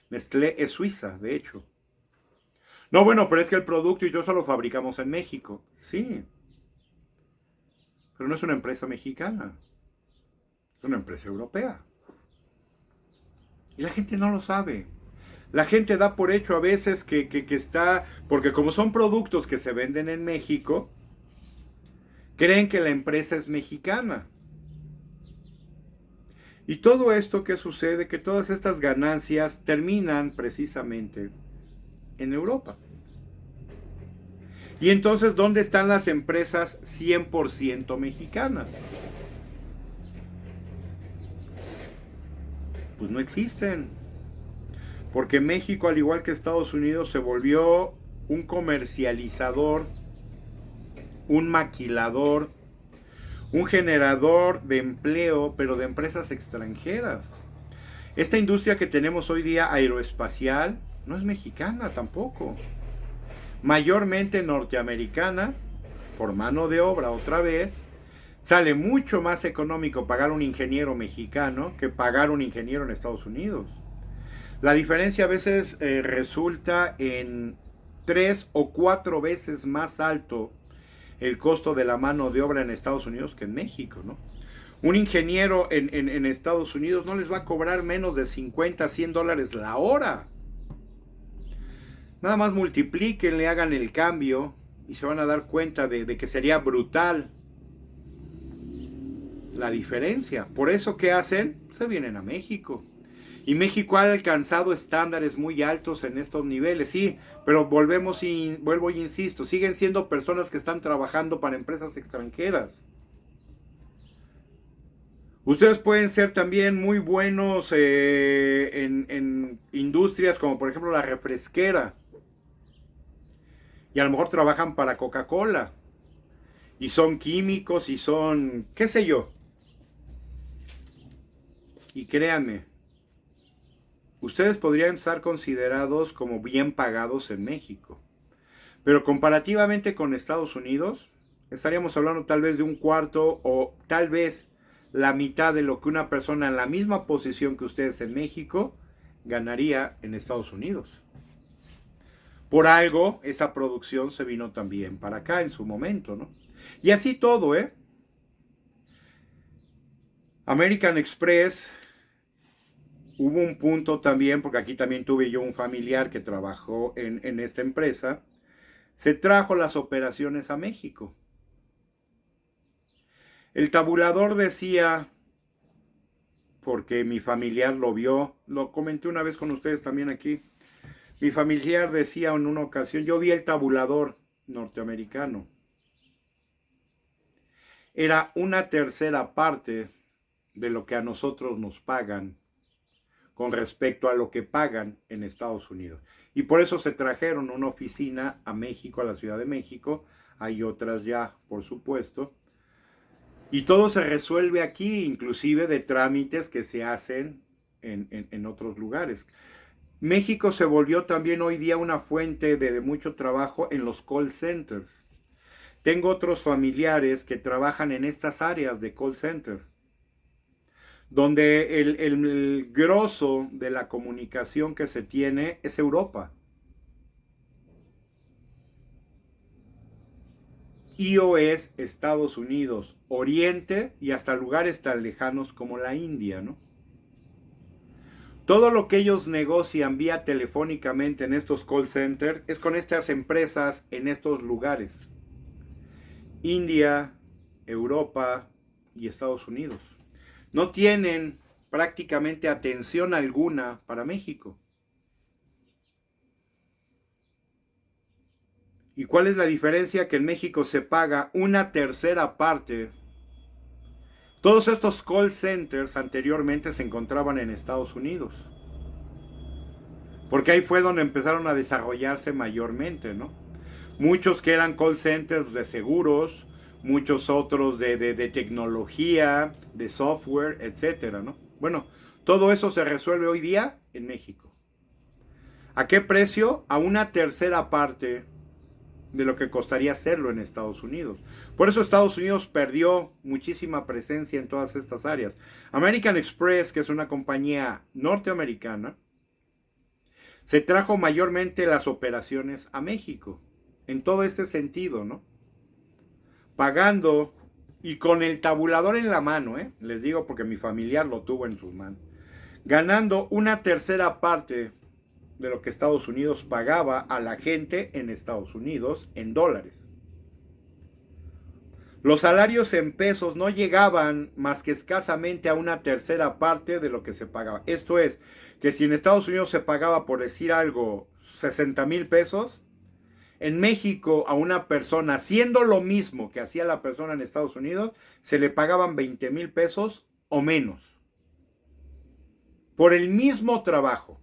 Nestlé es suiza, de hecho. No, bueno, pero es que el producto y yo solo fabricamos en México. Sí, pero no es una empresa mexicana. Es una empresa europea. Y la gente no lo sabe. La gente da por hecho a veces que está, porque como son productos que se venden en México, creen que la empresa es mexicana. Y todo esto que sucede, que todas estas ganancias terminan precisamente en Europa. Y entonces, ¿dónde están las empresas 100% mexicanas? Pues no existen. Porque México, al igual que Estados Unidos, se volvió un comercializador, un maquilador, un generador de empleo, pero de empresas extranjeras. Esta industria que tenemos hoy día aeroespacial no es mexicana tampoco. Mayormente norteamericana, por mano de obra otra vez. Sale mucho más económico pagar un ingeniero mexicano que pagar un ingeniero en Estados Unidos. La diferencia a veces resulta en 3 o 4 veces más alto el costo de la mano de obra en Estados Unidos que en México, ¿no? Un ingeniero en Estados Unidos no les va a cobrar menos de 50, $100 la hora. Nada más multipliquen, le hagan el cambio y se van a dar cuenta de que sería brutal la diferencia. Por eso, ¿qué hacen? Se vienen a México. Y México ha alcanzado estándares muy altos en estos niveles, sí, pero vuelvo y insisto, siguen siendo personas que están trabajando para empresas extranjeras. Ustedes pueden ser también muy buenos en industrias como por ejemplo la refresquera. Y a lo mejor trabajan para Coca-Cola. Y son químicos y son, qué sé yo. Y créanme, ustedes podrían estar considerados como bien pagados en México. Pero comparativamente con Estados Unidos, estaríamos hablando tal vez de un cuarto o tal vez la mitad de lo que una persona en la misma posición que ustedes en México ganaría en Estados Unidos. Por algo, esa producción se vino también para acá en su momento, ¿no? Y así todo, ¿eh? American Express, hubo un punto también, porque aquí también tuve yo un familiar que trabajó en esta empresa, se trajo las operaciones a México. El tabulador decía, porque mi familiar lo vio, lo comenté una vez con ustedes también aquí, mi familiar decía en una ocasión, yo vi el tabulador norteamericano. Era una tercera parte de lo que a nosotros nos pagan con respecto a lo que pagan en Estados Unidos. Y por eso se trajeron una oficina a México, a la Ciudad de México. Hay otras ya, por supuesto. Y todo se resuelve aquí, inclusive de trámites que se hacen en otros lugares. México se volvió también hoy día una fuente de mucho trabajo en los call centers. Tengo otros familiares que trabajan en estas áreas de call center, donde el grosso de la comunicación que se tiene es Europa. iOS, Estados Unidos, Oriente y hasta lugares tan lejanos como la India, ¿no? Todo lo que ellos negocian vía telefónicamente en estos call centers es con estas empresas en estos lugares. India, Europa y Estados Unidos. No tienen prácticamente atención alguna para México. ¿Y cuál es la diferencia? Que en México se paga una tercera parte. Todos estos call centers anteriormente se encontraban en Estados Unidos, porque ahí fue donde empezaron a desarrollarse mayormente, ¿no? Muchos que eran call centers de seguros, muchos otros de tecnología, de software, etcétera, ¿no? Bueno, todo eso se resuelve hoy día en México. ¿A qué precio? A una tercera parte de lo que costaría hacerlo en Estados Unidos. Por eso Estados Unidos perdió muchísima presencia en todas estas áreas. American Express, que es una compañía norteamericana, se trajo mayormente las operaciones a México, en todo este sentido, ¿no? Pagando y con el tabulador en la mano, les digo porque mi familiar lo tuvo en sus manos, ganando una tercera parte de lo que Estados Unidos pagaba a la gente en Estados Unidos en dólares. Los salarios en pesos no llegaban más que escasamente a una tercera parte de lo que se pagaba. Esto es, que si en Estados Unidos se pagaba, por decir algo, 60,000 pesos, en México a una persona, siendo lo mismo que hacía la persona en Estados Unidos, se le pagaban 20,000 pesos o menos. Por el mismo trabajo.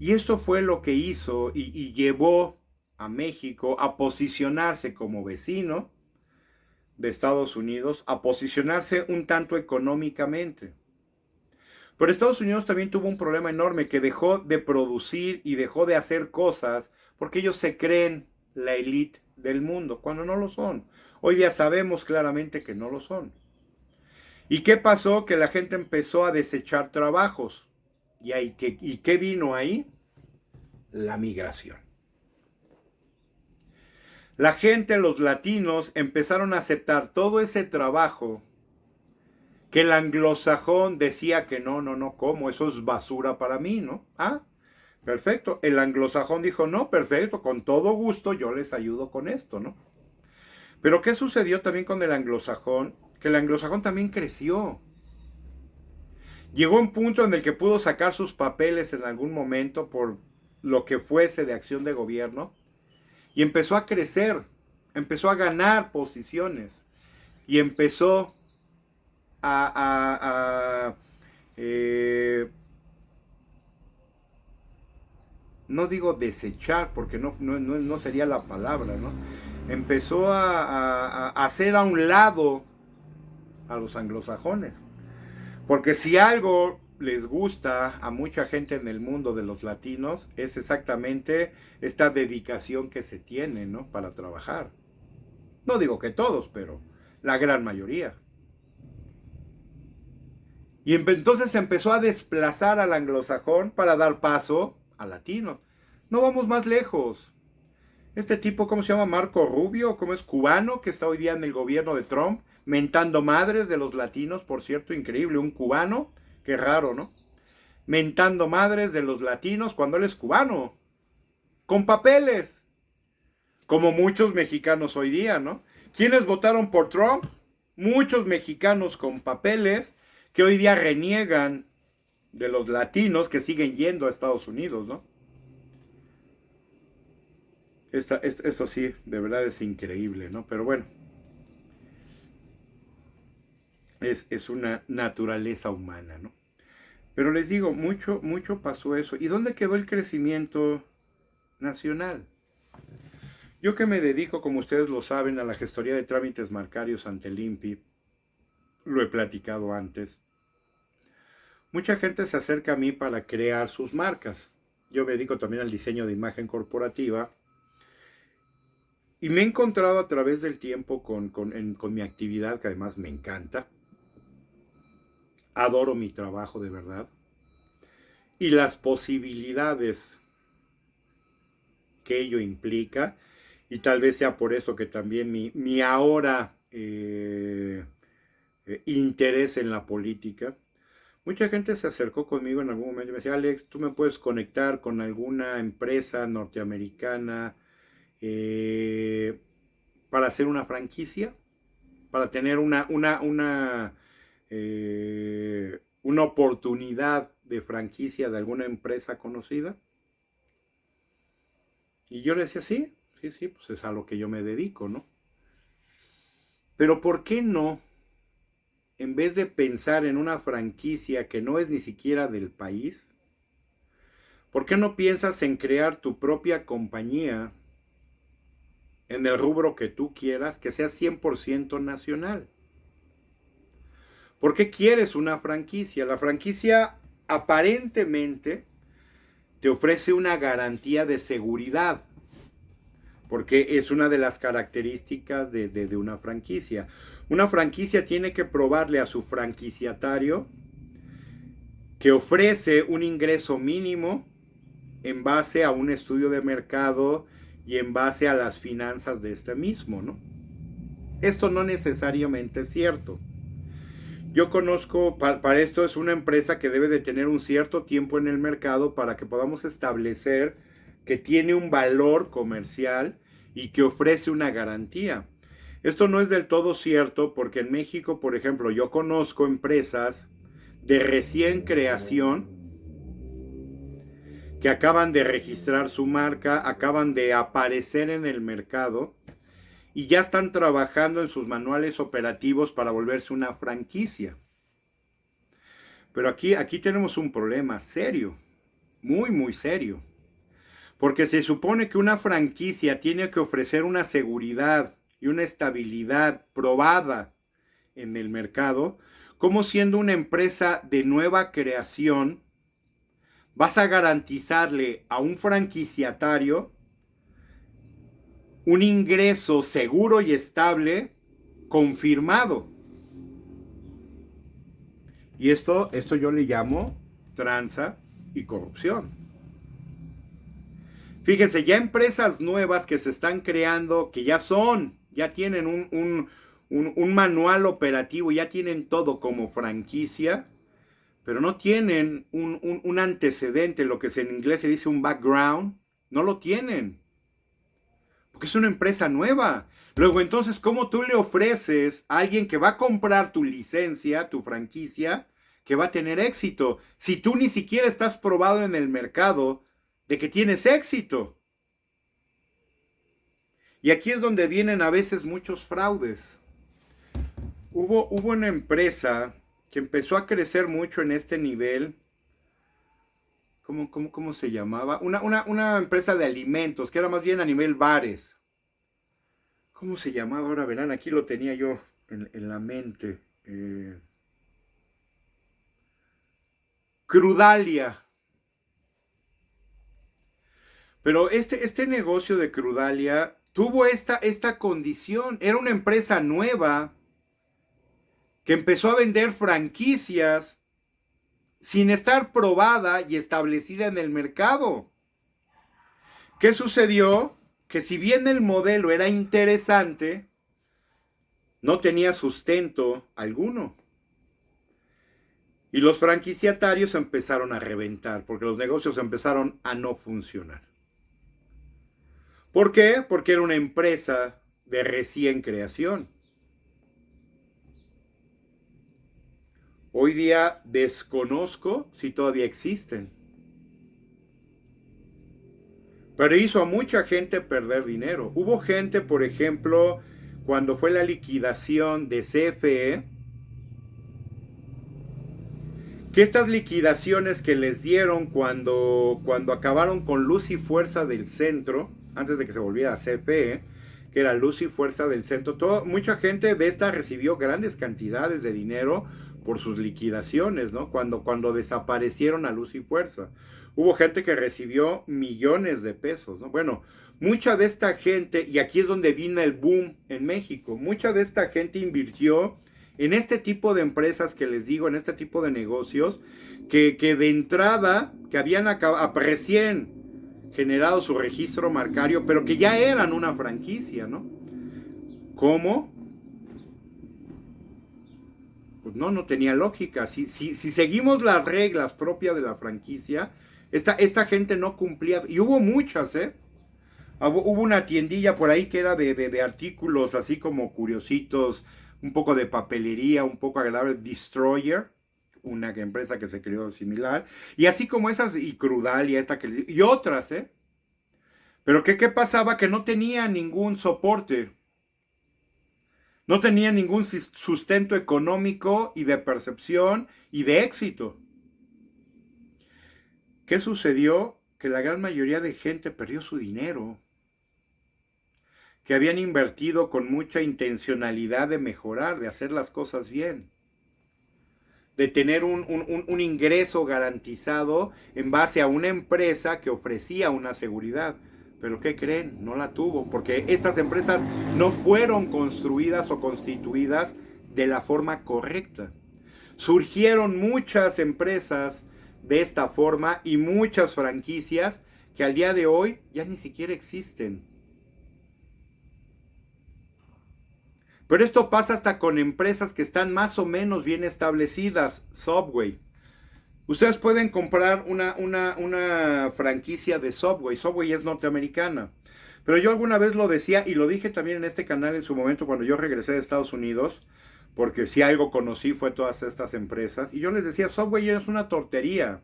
Y esto fue lo que hizo y llevó a México a posicionarse como vecino de Estados Unidos, a posicionarse un tanto económicamente. Pero Estados Unidos también tuvo un problema enorme, que dejó de producir y dejó de hacer cosas porque ellos se creen la élite del mundo, cuando no lo son. Hoy día sabemos claramente que no lo son. ¿Y qué pasó? Que la gente empezó a desechar trabajos. ¿Y qué vino ahí? La migración. La gente, los latinos, empezaron a aceptar todo ese trabajo que el anglosajón decía que no, ¿cómo? Eso es basura para mí, ¿no? Ah, perfecto. El anglosajón dijo, no, perfecto, con todo gusto yo les ayudo con esto, ¿no? Pero ¿qué sucedió también con el anglosajón? Que el anglosajón también creció. Llegó un punto en el que pudo sacar sus papeles en algún momento por lo que fuese de acción de gobierno y empezó a crecer, empezó a ganar posiciones y empezó no digo desechar porque no sería la palabra, ¿no? Empezó a hacer a un lado a los anglosajones. Porque si algo les gusta a mucha gente en el mundo de los latinos, es exactamente esta dedicación que se tiene, ¿no? Para trabajar. No digo que todos, pero la gran mayoría. Y entonces se empezó a desplazar al anglosajón para dar paso al latino. No vamos más lejos. Este tipo, ¿cómo se llama? Marco Rubio, ¿cómo es? Cubano, que está hoy día en el gobierno de Trump, mentando madres de los latinos, por cierto, increíble, un cubano, qué raro, ¿no? Mentando madres de los latinos cuando él es cubano, con papeles, como muchos mexicanos hoy día, ¿no? ¿Quiénes votaron por Trump? Muchos mexicanos con papeles que hoy día reniegan de los latinos que siguen yendo a Estados Unidos, ¿no? Esto sí, de verdad es increíble, ¿no? Pero bueno, es una naturaleza humana, ¿no? Pero les digo, mucho pasó eso. ¿Y dónde quedó el crecimiento nacional? Yo que me dedico, como ustedes lo saben, a la gestoría de trámites bancarios ante el INPI, lo he platicado antes. Mucha gente se acerca a mí para crear sus marcas. Yo me dedico también al diseño de imagen corporativa. Y me he encontrado a través del tiempo con mi actividad, que además me encanta. Adoro mi trabajo de verdad. Y las posibilidades que ello implica. Y tal vez sea por eso que también mi ahora interés en la política. Mucha gente se acercó conmigo en algún momento y me decía, Alex, ¿tú me puedes conectar con alguna empresa norteamericana para hacer una franquicia? Para tener una oportunidad de franquicia de alguna empresa conocida. Y yo le decía, sí, pues es a lo que yo me dedico, ¿no? Pero ¿por qué no? En vez de pensar en una franquicia que no es ni siquiera del país, ¿por qué no piensas en crear tu propia compañía en el rubro que tú quieras, que sea 100% nacional? ¿Por qué quieres una franquicia? La franquicia aparentemente te ofrece una garantía de seguridad, porque es una de las características de una franquicia. Una franquicia tiene que probarle a su franquiciatario que ofrece un ingreso mínimo en base a un estudio de mercado y en base a las finanzas de este mismo, ¿no? Esto no necesariamente es cierto. Yo conozco, para esto es una empresa que debe de tener un cierto tiempo en el mercado para que podamos establecer que tiene un valor comercial y que ofrece una garantía. Esto no es del todo cierto porque en México, por ejemplo, yo conozco empresas de recién creación que acaban de registrar su marca, acaban de aparecer en el mercado y ya están trabajando en sus manuales operativos para volverse una franquicia. Pero aquí tenemos un problema serio, muy, muy serio. Porque se supone que una franquicia tiene que ofrecer una seguridad y una estabilidad probada en el mercado, como siendo una empresa de nueva creación, vas a garantizarle a un franquiciatario un ingreso seguro y estable confirmado. Y esto yo le llamo tranza y corrupción. Fíjense, ya empresas nuevas que se están creando, que ya tienen un manual operativo, ya tienen todo como franquicia, pero no tienen un antecedente, lo que en inglés se dice un background, no lo tienen, porque es una empresa nueva. Luego, entonces, ¿cómo tú le ofreces a alguien que va a comprar tu licencia, tu franquicia, que va a tener éxito, si tú ni siquiera estás probado en el mercado de que tienes éxito? Y aquí es donde vienen a veces muchos fraudes. Hubo una empresa que empezó a crecer mucho en este nivel. ¿Cómo se llamaba? Una empresa de alimentos, que era más bien a nivel bares. ¿Cómo se llamaba? Ahora verán, aquí lo tenía yo en la mente. Crudalia. Pero este negocio de Crudalia tuvo esta condición. Era una empresa nueva que empezó a vender franquicias sin estar probada y establecida en el mercado. ¿Qué sucedió? Que si bien el modelo era interesante, no tenía sustento alguno. Y los franquiciatarios empezaron a reventar, porque los negocios empezaron a no funcionar. ¿Por qué? Porque era una empresa de recién creación. Hoy día desconozco si todavía existen. Pero hizo a mucha gente perder dinero. Hubo gente, por ejemplo, cuando fue la liquidación de CFE, que estas liquidaciones que les dieron cuando acabaron con Luz y Fuerza del Centro, antes de que se volviera CFE, que era Luz y Fuerza del Centro, mucha gente de esta recibió grandes cantidades de dinero por sus liquidaciones, ¿no? Cuando desaparecieron a luz y fuerza. Hubo gente que recibió millones de pesos, ¿no? Bueno, mucha de esta gente, y aquí es donde vino el boom en México, mucha de esta gente invirtió en este tipo de empresas que les digo, en este tipo de negocios, que de entrada, que habían recién generado su registro marcario, pero que ya eran una franquicia, ¿no? ¿Cómo? Pues no tenía lógica. Si seguimos las reglas propias de la franquicia, esta gente no cumplía. Y hubo muchas, ¿eh? Hubo una tiendilla por ahí que era de artículos así como curiositos, un poco de papelería, un poco agradable, Destroyer, una empresa que se creó similar, y así como esas, y Crudalia, y otras, ¿eh? Pero ¿qué pasaba? Que no tenía ningún soporte. No tenía ningún sustento económico y de percepción y de éxito. ¿Qué sucedió? Que la gran mayoría de gente perdió su dinero. Que habían invertido con mucha intencionalidad de mejorar, de hacer las cosas bien. De tener un ingreso garantizado en base a una empresa que ofrecía una seguridad. Pero ¿qué creen? No la tuvo, porque estas empresas no fueron construidas o constituidas de la forma correcta. Surgieron muchas empresas de esta forma y muchas franquicias que al día de hoy ya ni siquiera existen. Pero esto pasa hasta con empresas que están más o menos bien establecidas. Subway. Ustedes pueden comprar una franquicia de Subway. Subway es norteamericana. Pero yo alguna vez lo decía y lo dije también en este canal en su momento cuando yo regresé de Estados Unidos. Porque si algo conocí fue todas estas empresas. Y yo les decía, Subway es una tortería.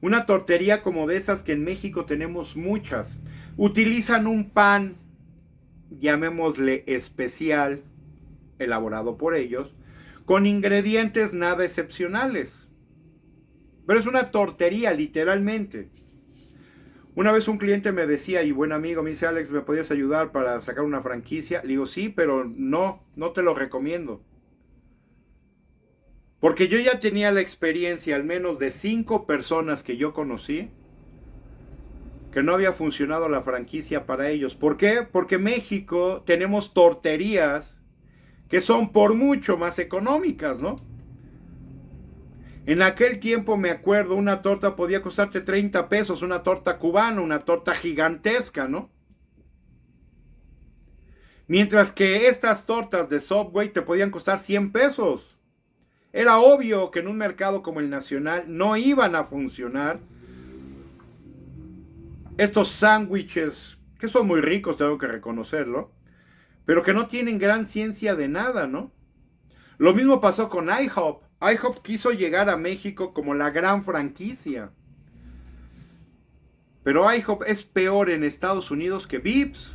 Una tortería como de esas que en México tenemos muchas. Utilizan un pan, llamémosle especial, elaborado por ellos, con ingredientes nada excepcionales. Pero es una tortería, literalmente. Una vez un cliente me decía, y buen amigo, me dice, Alex, ¿me podrías ayudar para sacar una franquicia? Le digo, sí, pero no te lo recomiendo. Porque yo ya tenía la experiencia, al menos de 5 personas que yo conocí, que no había funcionado la franquicia para ellos. ¿Por qué? Porque en México tenemos torterías que son por mucho más económicas, ¿no? En aquel tiempo me acuerdo, una torta podía costarte 30 pesos, una torta cubana, una torta gigantesca, ¿no? Mientras que estas tortas de Subway te podían costar 100 pesos. Era obvio que en un mercado como el nacional no iban a funcionar estos sándwiches, que son muy ricos, tengo que reconocerlo, pero que no tienen gran ciencia de nada, ¿no? Lo mismo pasó con IHOP. IHOP quiso llegar a México como la gran franquicia. Pero IHOP es peor en Estados Unidos que Vips.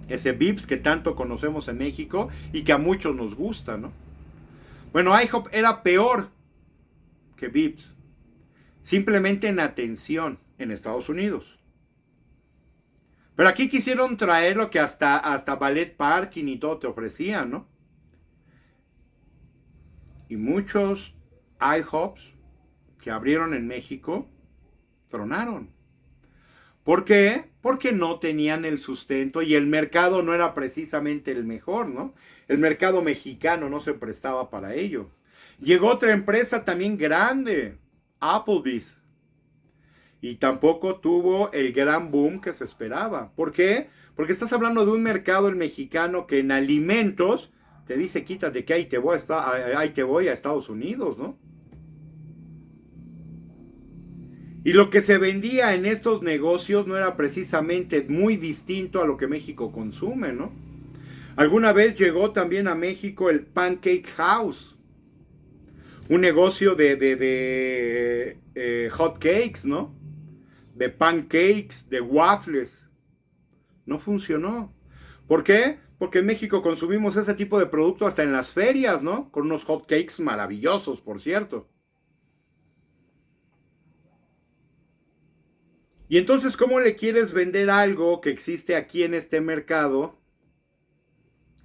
Ese Vips que tanto conocemos en México y que a muchos nos gusta, ¿no? Bueno, IHOP era peor que Vips. Simplemente en atención en Estados Unidos. Pero aquí quisieron traer lo que hasta ballet parking y todo te ofrecían, ¿no? Y muchos IHOPs que abrieron en México tronaron. ¿Por qué? Porque no tenían el sustento y el mercado no era precisamente el mejor, ¿no? El mercado mexicano no se prestaba para ello. Llegó otra empresa también grande, Applebee's. Y tampoco tuvo el gran boom que se esperaba. ¿Por qué? Porque estás hablando de un mercado el mexicano que en alimentos te dice, quítate que ahí te voy a Estados Unidos, ¿no? Y lo que se vendía en estos negocios no era precisamente muy distinto a lo que México consume, ¿no? Alguna vez llegó también a México el Pancake House. Un negocio de hot cakes, ¿no? De pancakes, de waffles. No funcionó. ¿Por qué? Porque en México consumimos ese tipo de producto hasta en las ferias, ¿no? Con unos hot cakes maravillosos, por cierto. Y entonces, ¿cómo le quieres vender algo que existe aquí en este mercado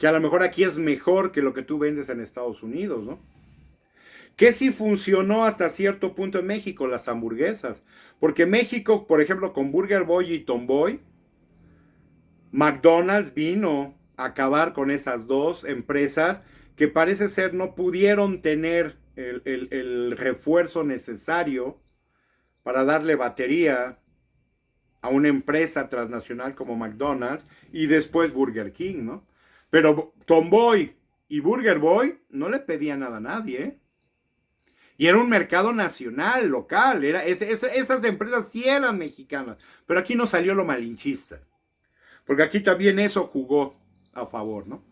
que a lo mejor aquí es mejor que lo que tú vendes en Estados Unidos, ¿no? Que sí funcionó hasta cierto punto en México, las hamburguesas. Porque México, por ejemplo, con Burger Boy y Tomboy, McDonald's vino a acabar con esas dos empresas que parece ser no pudieron tener el refuerzo necesario para darle batería a una empresa transnacional como McDonald's y después Burger King, ¿no? Pero Tomboy y Burger Boy no le pedían nada a nadie, ¿eh? Y era un mercado nacional, local. Esas empresas sí eran mexicanas. Pero aquí no salió lo malinchista. Porque aquí también eso jugó a favor, ¿no?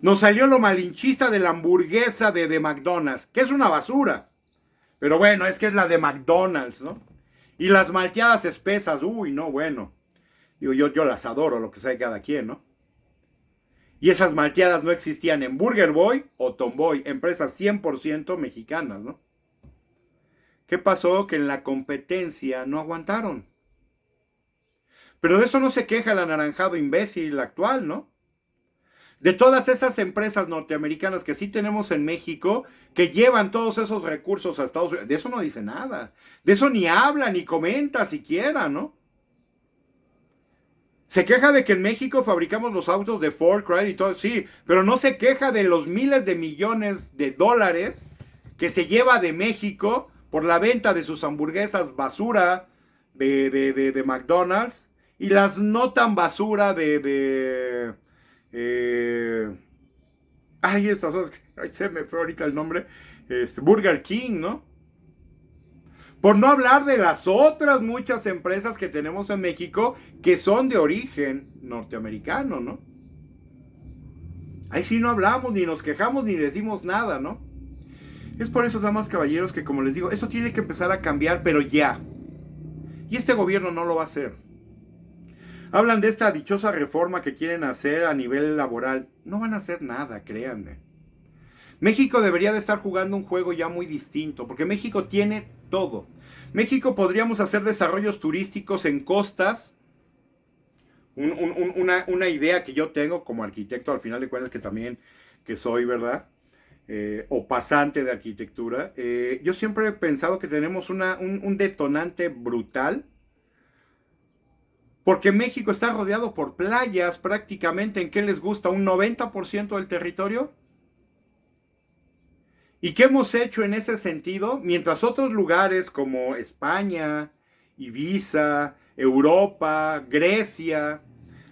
Nos salió lo malinchista de la hamburguesa de McDonald's, que es una basura. Pero bueno, es que es la de McDonald's, ¿no? Y las malteadas espesas, uy, no, bueno. Digo, yo las adoro, lo que sea de cada quien, ¿no? Y esas malteadas no existían en Burger Boy o Tomboy, empresas 100% mexicanas, ¿no? ¿Qué pasó? Que en la competencia no aguantaron. Pero de eso no se queja el anaranjado imbécil actual, ¿no? De todas esas empresas norteamericanas que sí tenemos en México, que llevan todos esos recursos a Estados Unidos, de eso no dice nada. De eso ni habla, ni comenta siquiera, ¿no? Se queja de que en México fabricamos los autos de Ford, Chrysler y todo, sí, pero no se queja de los miles de millones de dólares que se lleva de México por la venta de sus hamburguesas basura de McDonald's y las no tan basura se me fue ahorita el nombre, Burger King, ¿no? Por no hablar de las otras muchas empresas que tenemos en México que son de origen norteamericano, ¿no? Ahí sí no hablamos, ni nos quejamos, ni decimos nada, ¿no? Es por eso, damas, caballeros, que como les digo, esto tiene que empezar a cambiar, pero ya. Y este gobierno no lo va a hacer. Hablan de esta dichosa reforma que quieren hacer a nivel laboral. No van a hacer nada, créanme. México debería de estar jugando un juego ya muy distinto, porque México tiene todo. México podríamos hacer desarrollos turísticos en costas. Una idea que yo tengo como arquitecto, al final de cuentas, que también que soy, ¿verdad? O pasante de arquitectura. Yo siempre he pensado que tenemos un detonante brutal. Porque México está rodeado por playas prácticamente. ¿En qué les gusta? ¿Un 90% del territorio? ¿Y qué hemos hecho en ese sentido? Mientras otros lugares como España, Ibiza, Europa, Grecia,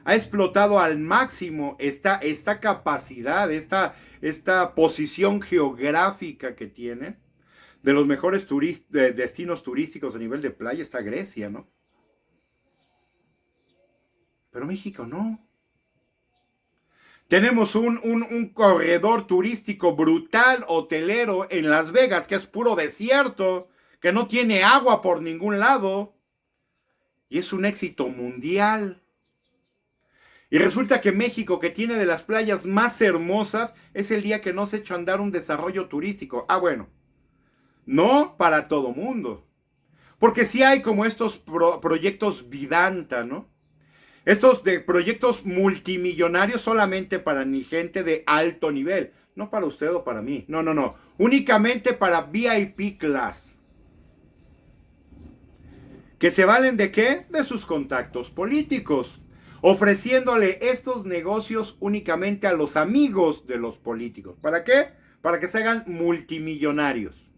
ha explotado al máximo esta capacidad, esta posición geográfica que tiene, de los mejores destinos turísticos a nivel de playa, está Grecia, ¿no? Pero México no. Tenemos un corredor turístico brutal, hotelero, en Las Vegas, que es puro desierto, que no tiene agua por ningún lado. Y es un éxito mundial. Y resulta que México, que tiene de las playas más hermosas, es el día que no se echa a andar un desarrollo turístico. Ah, bueno. No para todo mundo. Porque sí hay como estos proyectos Vidanta, ¿no? Estos de proyectos multimillonarios solamente para ni gente de alto nivel. No para usted o para mí. No, no, no. Únicamente para VIP class. ¿Que se valen de qué? De sus contactos políticos. Ofreciéndole estos negocios únicamente a los amigos de los políticos. ¿Para qué? Para que se hagan multimillonarios.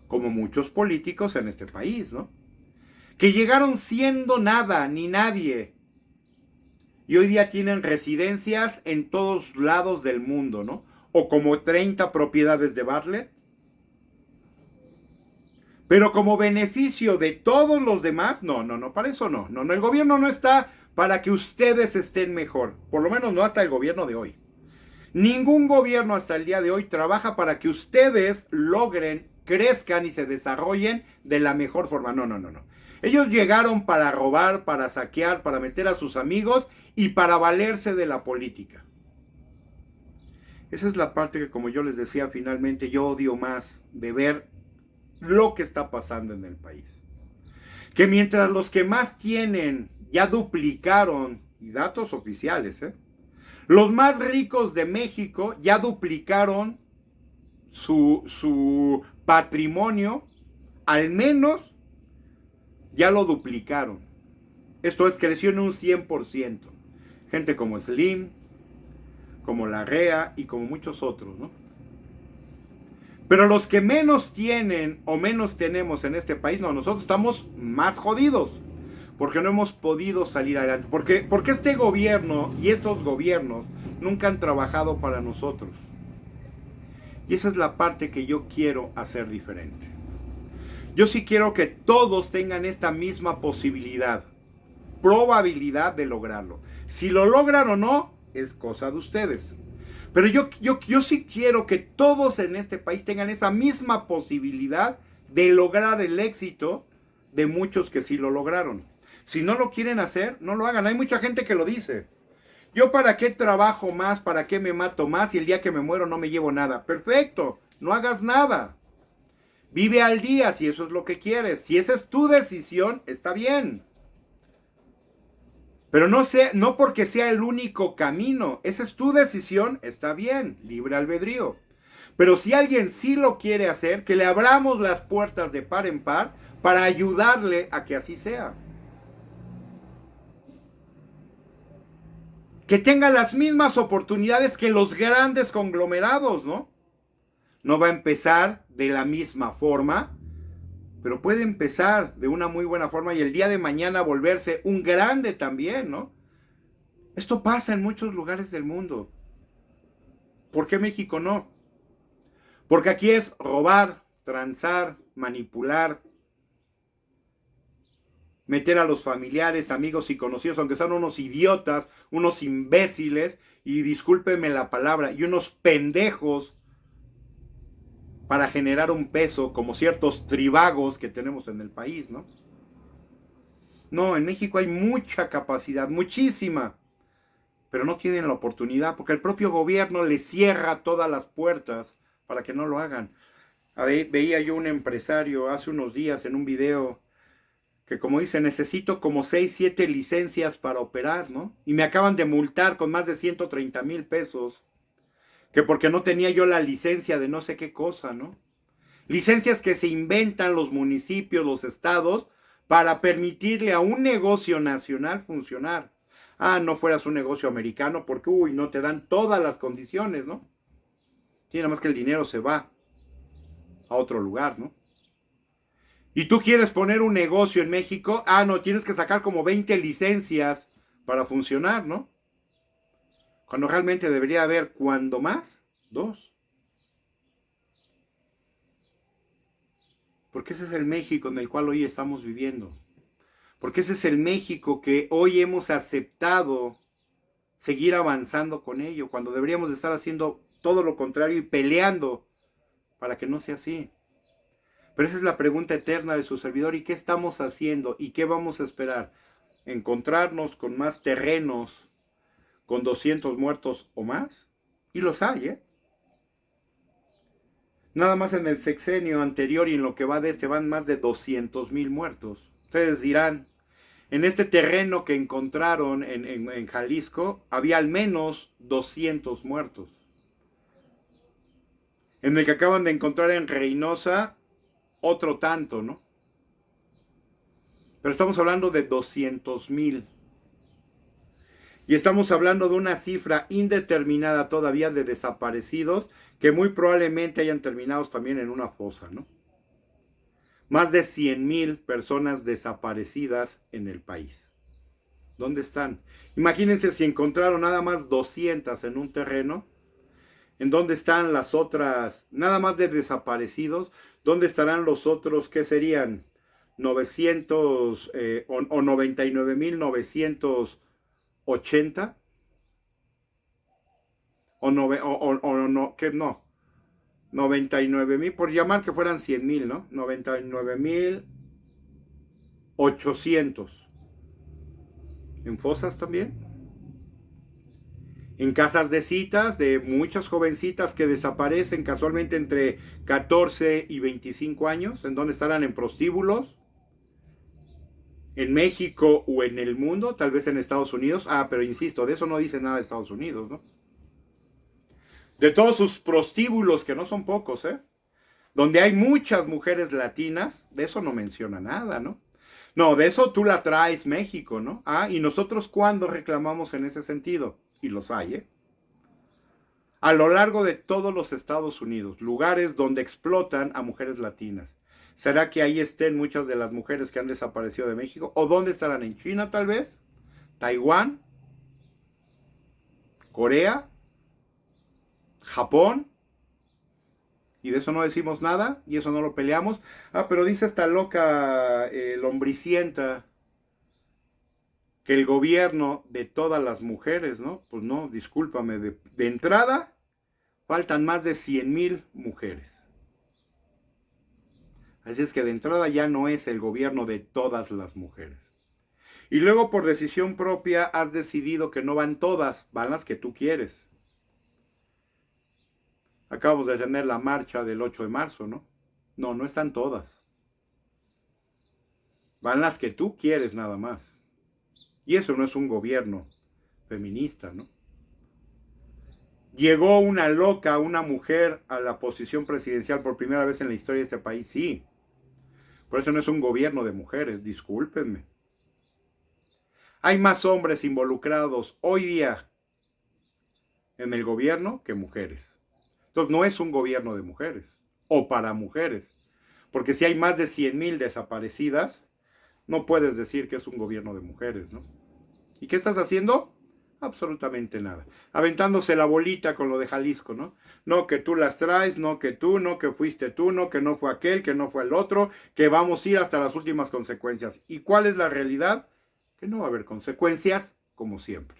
Como muchos políticos en este país, ¿no? Que llegaron siendo nada, ni nadie. Y hoy día tienen residencias en todos lados del mundo, ¿no? O como 30 propiedades de Bartlett. Pero como beneficio de todos los demás, no, para eso no. No, el gobierno no está para que ustedes estén mejor. Por lo menos no hasta el gobierno de hoy. Ningún gobierno hasta el día de hoy trabaja para que ustedes logren, crezcan y se desarrollen de la mejor forma. No. Ellos llegaron para robar, para saquear, para meter a sus amigos y para valerse de la política. Esa es la parte que, como yo les decía, finalmente yo odio más de ver lo que está pasando en el país. Que mientras los que más tienen ya duplicaron, y datos oficiales, Los más ricos de México ya duplicaron su patrimonio, al menos ya lo duplicaron. Esto es, creció en un 100%. Gente como Slim, como Larrea y como muchos otros, ¿no? Pero los que menos tienen o menos tenemos en este país, no, nosotros estamos más jodidos. Porque no hemos podido salir adelante. Porque este gobierno y estos gobiernos nunca han trabajado para nosotros. Y esa es la parte que yo quiero hacer diferente. Yo sí quiero que todos tengan esta misma posibilidad, probabilidad de lograrlo. Si lo logran o no, es cosa de ustedes. Pero yo sí quiero que todos en este país tengan esa misma posibilidad de lograr el éxito de muchos que sí lo lograron. Si no lo quieren hacer, no lo hagan. Hay mucha gente que lo dice. Yo para qué trabajo más, para qué me mato más y el día que me muero no me llevo nada. Perfecto, no hagas nada. Vive al día si eso es lo que quieres. Si esa es tu decisión, está bien. Pero no porque sea el único camino. Esa es tu decisión, está bien. Libre albedrío. Pero si alguien sí lo quiere hacer, que le abramos las puertas de par en par para ayudarle a que así sea. Que tenga las mismas oportunidades que los grandes conglomerados, ¿no? No va a empezar de la misma forma, pero puede empezar de una muy buena forma y el día de mañana volverse un grande también, ¿no? Esto pasa en muchos lugares del mundo. ¿Por qué México no? Porque aquí es robar, transar, manipular, meter a los familiares, amigos y conocidos, aunque sean unos idiotas, unos imbéciles, y discúlpenme la palabra, y unos pendejos para generar un peso, como ciertos tribagos que tenemos en el país, ¿no? No, en México hay mucha capacidad, muchísima, pero no tienen la oportunidad, porque el propio gobierno les cierra todas las puertas para que no lo hagan. Veía yo un empresario hace unos días en un video que, como dice, necesito como 6, 7 licencias para operar, ¿no? Y me acaban de multar con más de 130,000 pesos, que porque no tenía yo la licencia de no sé qué cosa, ¿no? Licencias que se inventan los municipios, los estados, para permitirle a un negocio nacional funcionar. Ah, no fueras un negocio americano porque, no te dan todas las condiciones, ¿no? Sí, nada más que el dinero se va a otro lugar, ¿no? Y tú quieres poner un negocio en México, no, tienes que sacar como 20 licencias para funcionar, ¿no? Cuando realmente debería haber, cuando más, 2. Porque ese es el México en el cual hoy estamos viviendo. Porque ese es el México que hoy hemos aceptado seguir avanzando con ello, cuando deberíamos de estar haciendo todo lo contrario y peleando para que no sea así. Pero esa es la pregunta eterna de su servidor. ¿Y qué estamos haciendo? ¿Y qué vamos a esperar? ¿Encontrarnos con más terrenos con 200 muertos o más? Y los hay, ¿eh? Nada más en el sexenio anterior y en lo que va de este van más de 200,000 muertos. Ustedes dirán, en este terreno que encontraron en Jalisco había al menos 200 muertos. En el que acaban de encontrar en Reynosa, otro tanto, ¿no? Pero estamos hablando de 200,000. Y estamos hablando de una cifra indeterminada todavía de desaparecidos que muy probablemente hayan terminado también en una fosa, ¿no? Más de 100,000 personas desaparecidas en el país. ¿Dónde están? Imagínense si encontraron nada más 200 en un terreno. ¿En dónde están las otras, nada más de desaparecidos? ¿Dónde estarán los otros, qué serían? 900 o 99,980? O no, ¿qué no? 99,000, por llamar que fueran 100,000, ¿no? 99,800. ¿En fosas también? En casas de citas de muchas jovencitas que desaparecen casualmente entre 14 y 25 años, en donde estarán en prostíbulos, en México o en el mundo, tal vez en Estados Unidos. Pero insisto, de eso no dice nada de Estados Unidos, ¿no? De todos sus prostíbulos, que no son pocos, donde hay muchas mujeres latinas, de eso no menciona nada, ¿no? No, de eso tú la traes México, ¿no? Y nosotros ¿cuándo reclamamos en ese sentido? Y los hay, a lo largo de todos los Estados Unidos, lugares donde explotan a mujeres latinas. ¿Será que ahí estén muchas de las mujeres que han desaparecido de México? ¿O dónde estarán? ¿En China tal vez? ¿Taiwán? ¿Corea? ¿Japón? Y de eso no decimos nada, y eso no lo peleamos. Pero dice esta loca lombricienta que el gobierno de todas las mujeres, ¿no? Pues no, discúlpame, de entrada faltan más de 100,000 mujeres. Así es que de entrada ya no es el gobierno de todas las mujeres. Y luego por decisión propia has decidido que no van todas, van las que tú quieres. Acabamos de tener la marcha del 8 de marzo, ¿no? No, no están todas. Van las que tú quieres nada más. Y eso no es un gobierno feminista, ¿no? ¿Llegó una loca, una mujer a la posición presidencial por primera vez en la historia de este país? Sí. Por eso no es un gobierno de mujeres, discúlpenme. Hay más hombres involucrados hoy día en el gobierno que mujeres. Entonces no es un gobierno de mujeres o para mujeres. Porque si hay más de 100,000 desaparecidas, no puedes decir que es un gobierno de mujeres, ¿no? ¿Y qué estás haciendo? Absolutamente nada. Aventándose la bolita con lo de Jalisco, ¿no? No que tú las traes, no que tú, no que fuiste tú, no que no fue aquel, que no fue el otro, que vamos a ir hasta las últimas consecuencias. ¿Y cuál es la realidad? Que no va a haber consecuencias, como siempre.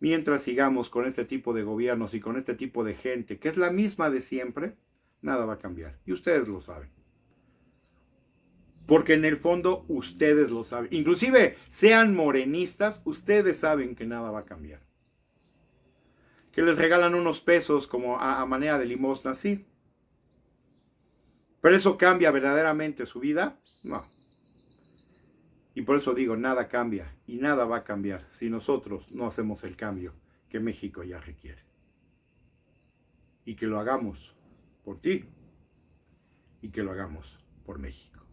Mientras sigamos con este tipo de gobiernos y con este tipo de gente, que es la misma de siempre, nada va a cambiar. Y ustedes lo saben. Porque en el fondo ustedes lo saben. Inclusive sean morenistas, ustedes saben que nada va a cambiar. Que les regalan unos pesos como a manera de limosna, sí. ¿Pero eso cambia verdaderamente su vida? No. Y por eso digo, nada cambia y nada va a cambiar si nosotros no hacemos el cambio que México ya requiere. Y que lo hagamos por ti y que lo hagamos por México.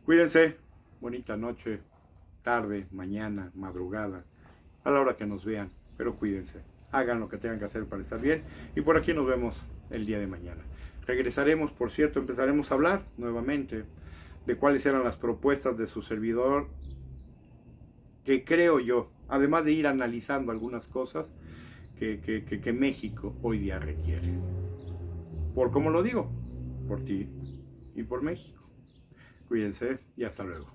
Cuídense, bonita noche, tarde, mañana, madrugada, a la hora que nos vean, pero cuídense, hagan lo que tengan que hacer para estar bien y por aquí nos vemos el día de mañana. Regresaremos, por cierto, empezaremos a hablar nuevamente de cuáles eran las propuestas de su servidor, que creo yo, además de ir analizando algunas cosas que México hoy día requiere. Por como lo digo, por ti y por México. Cuídense y hasta luego.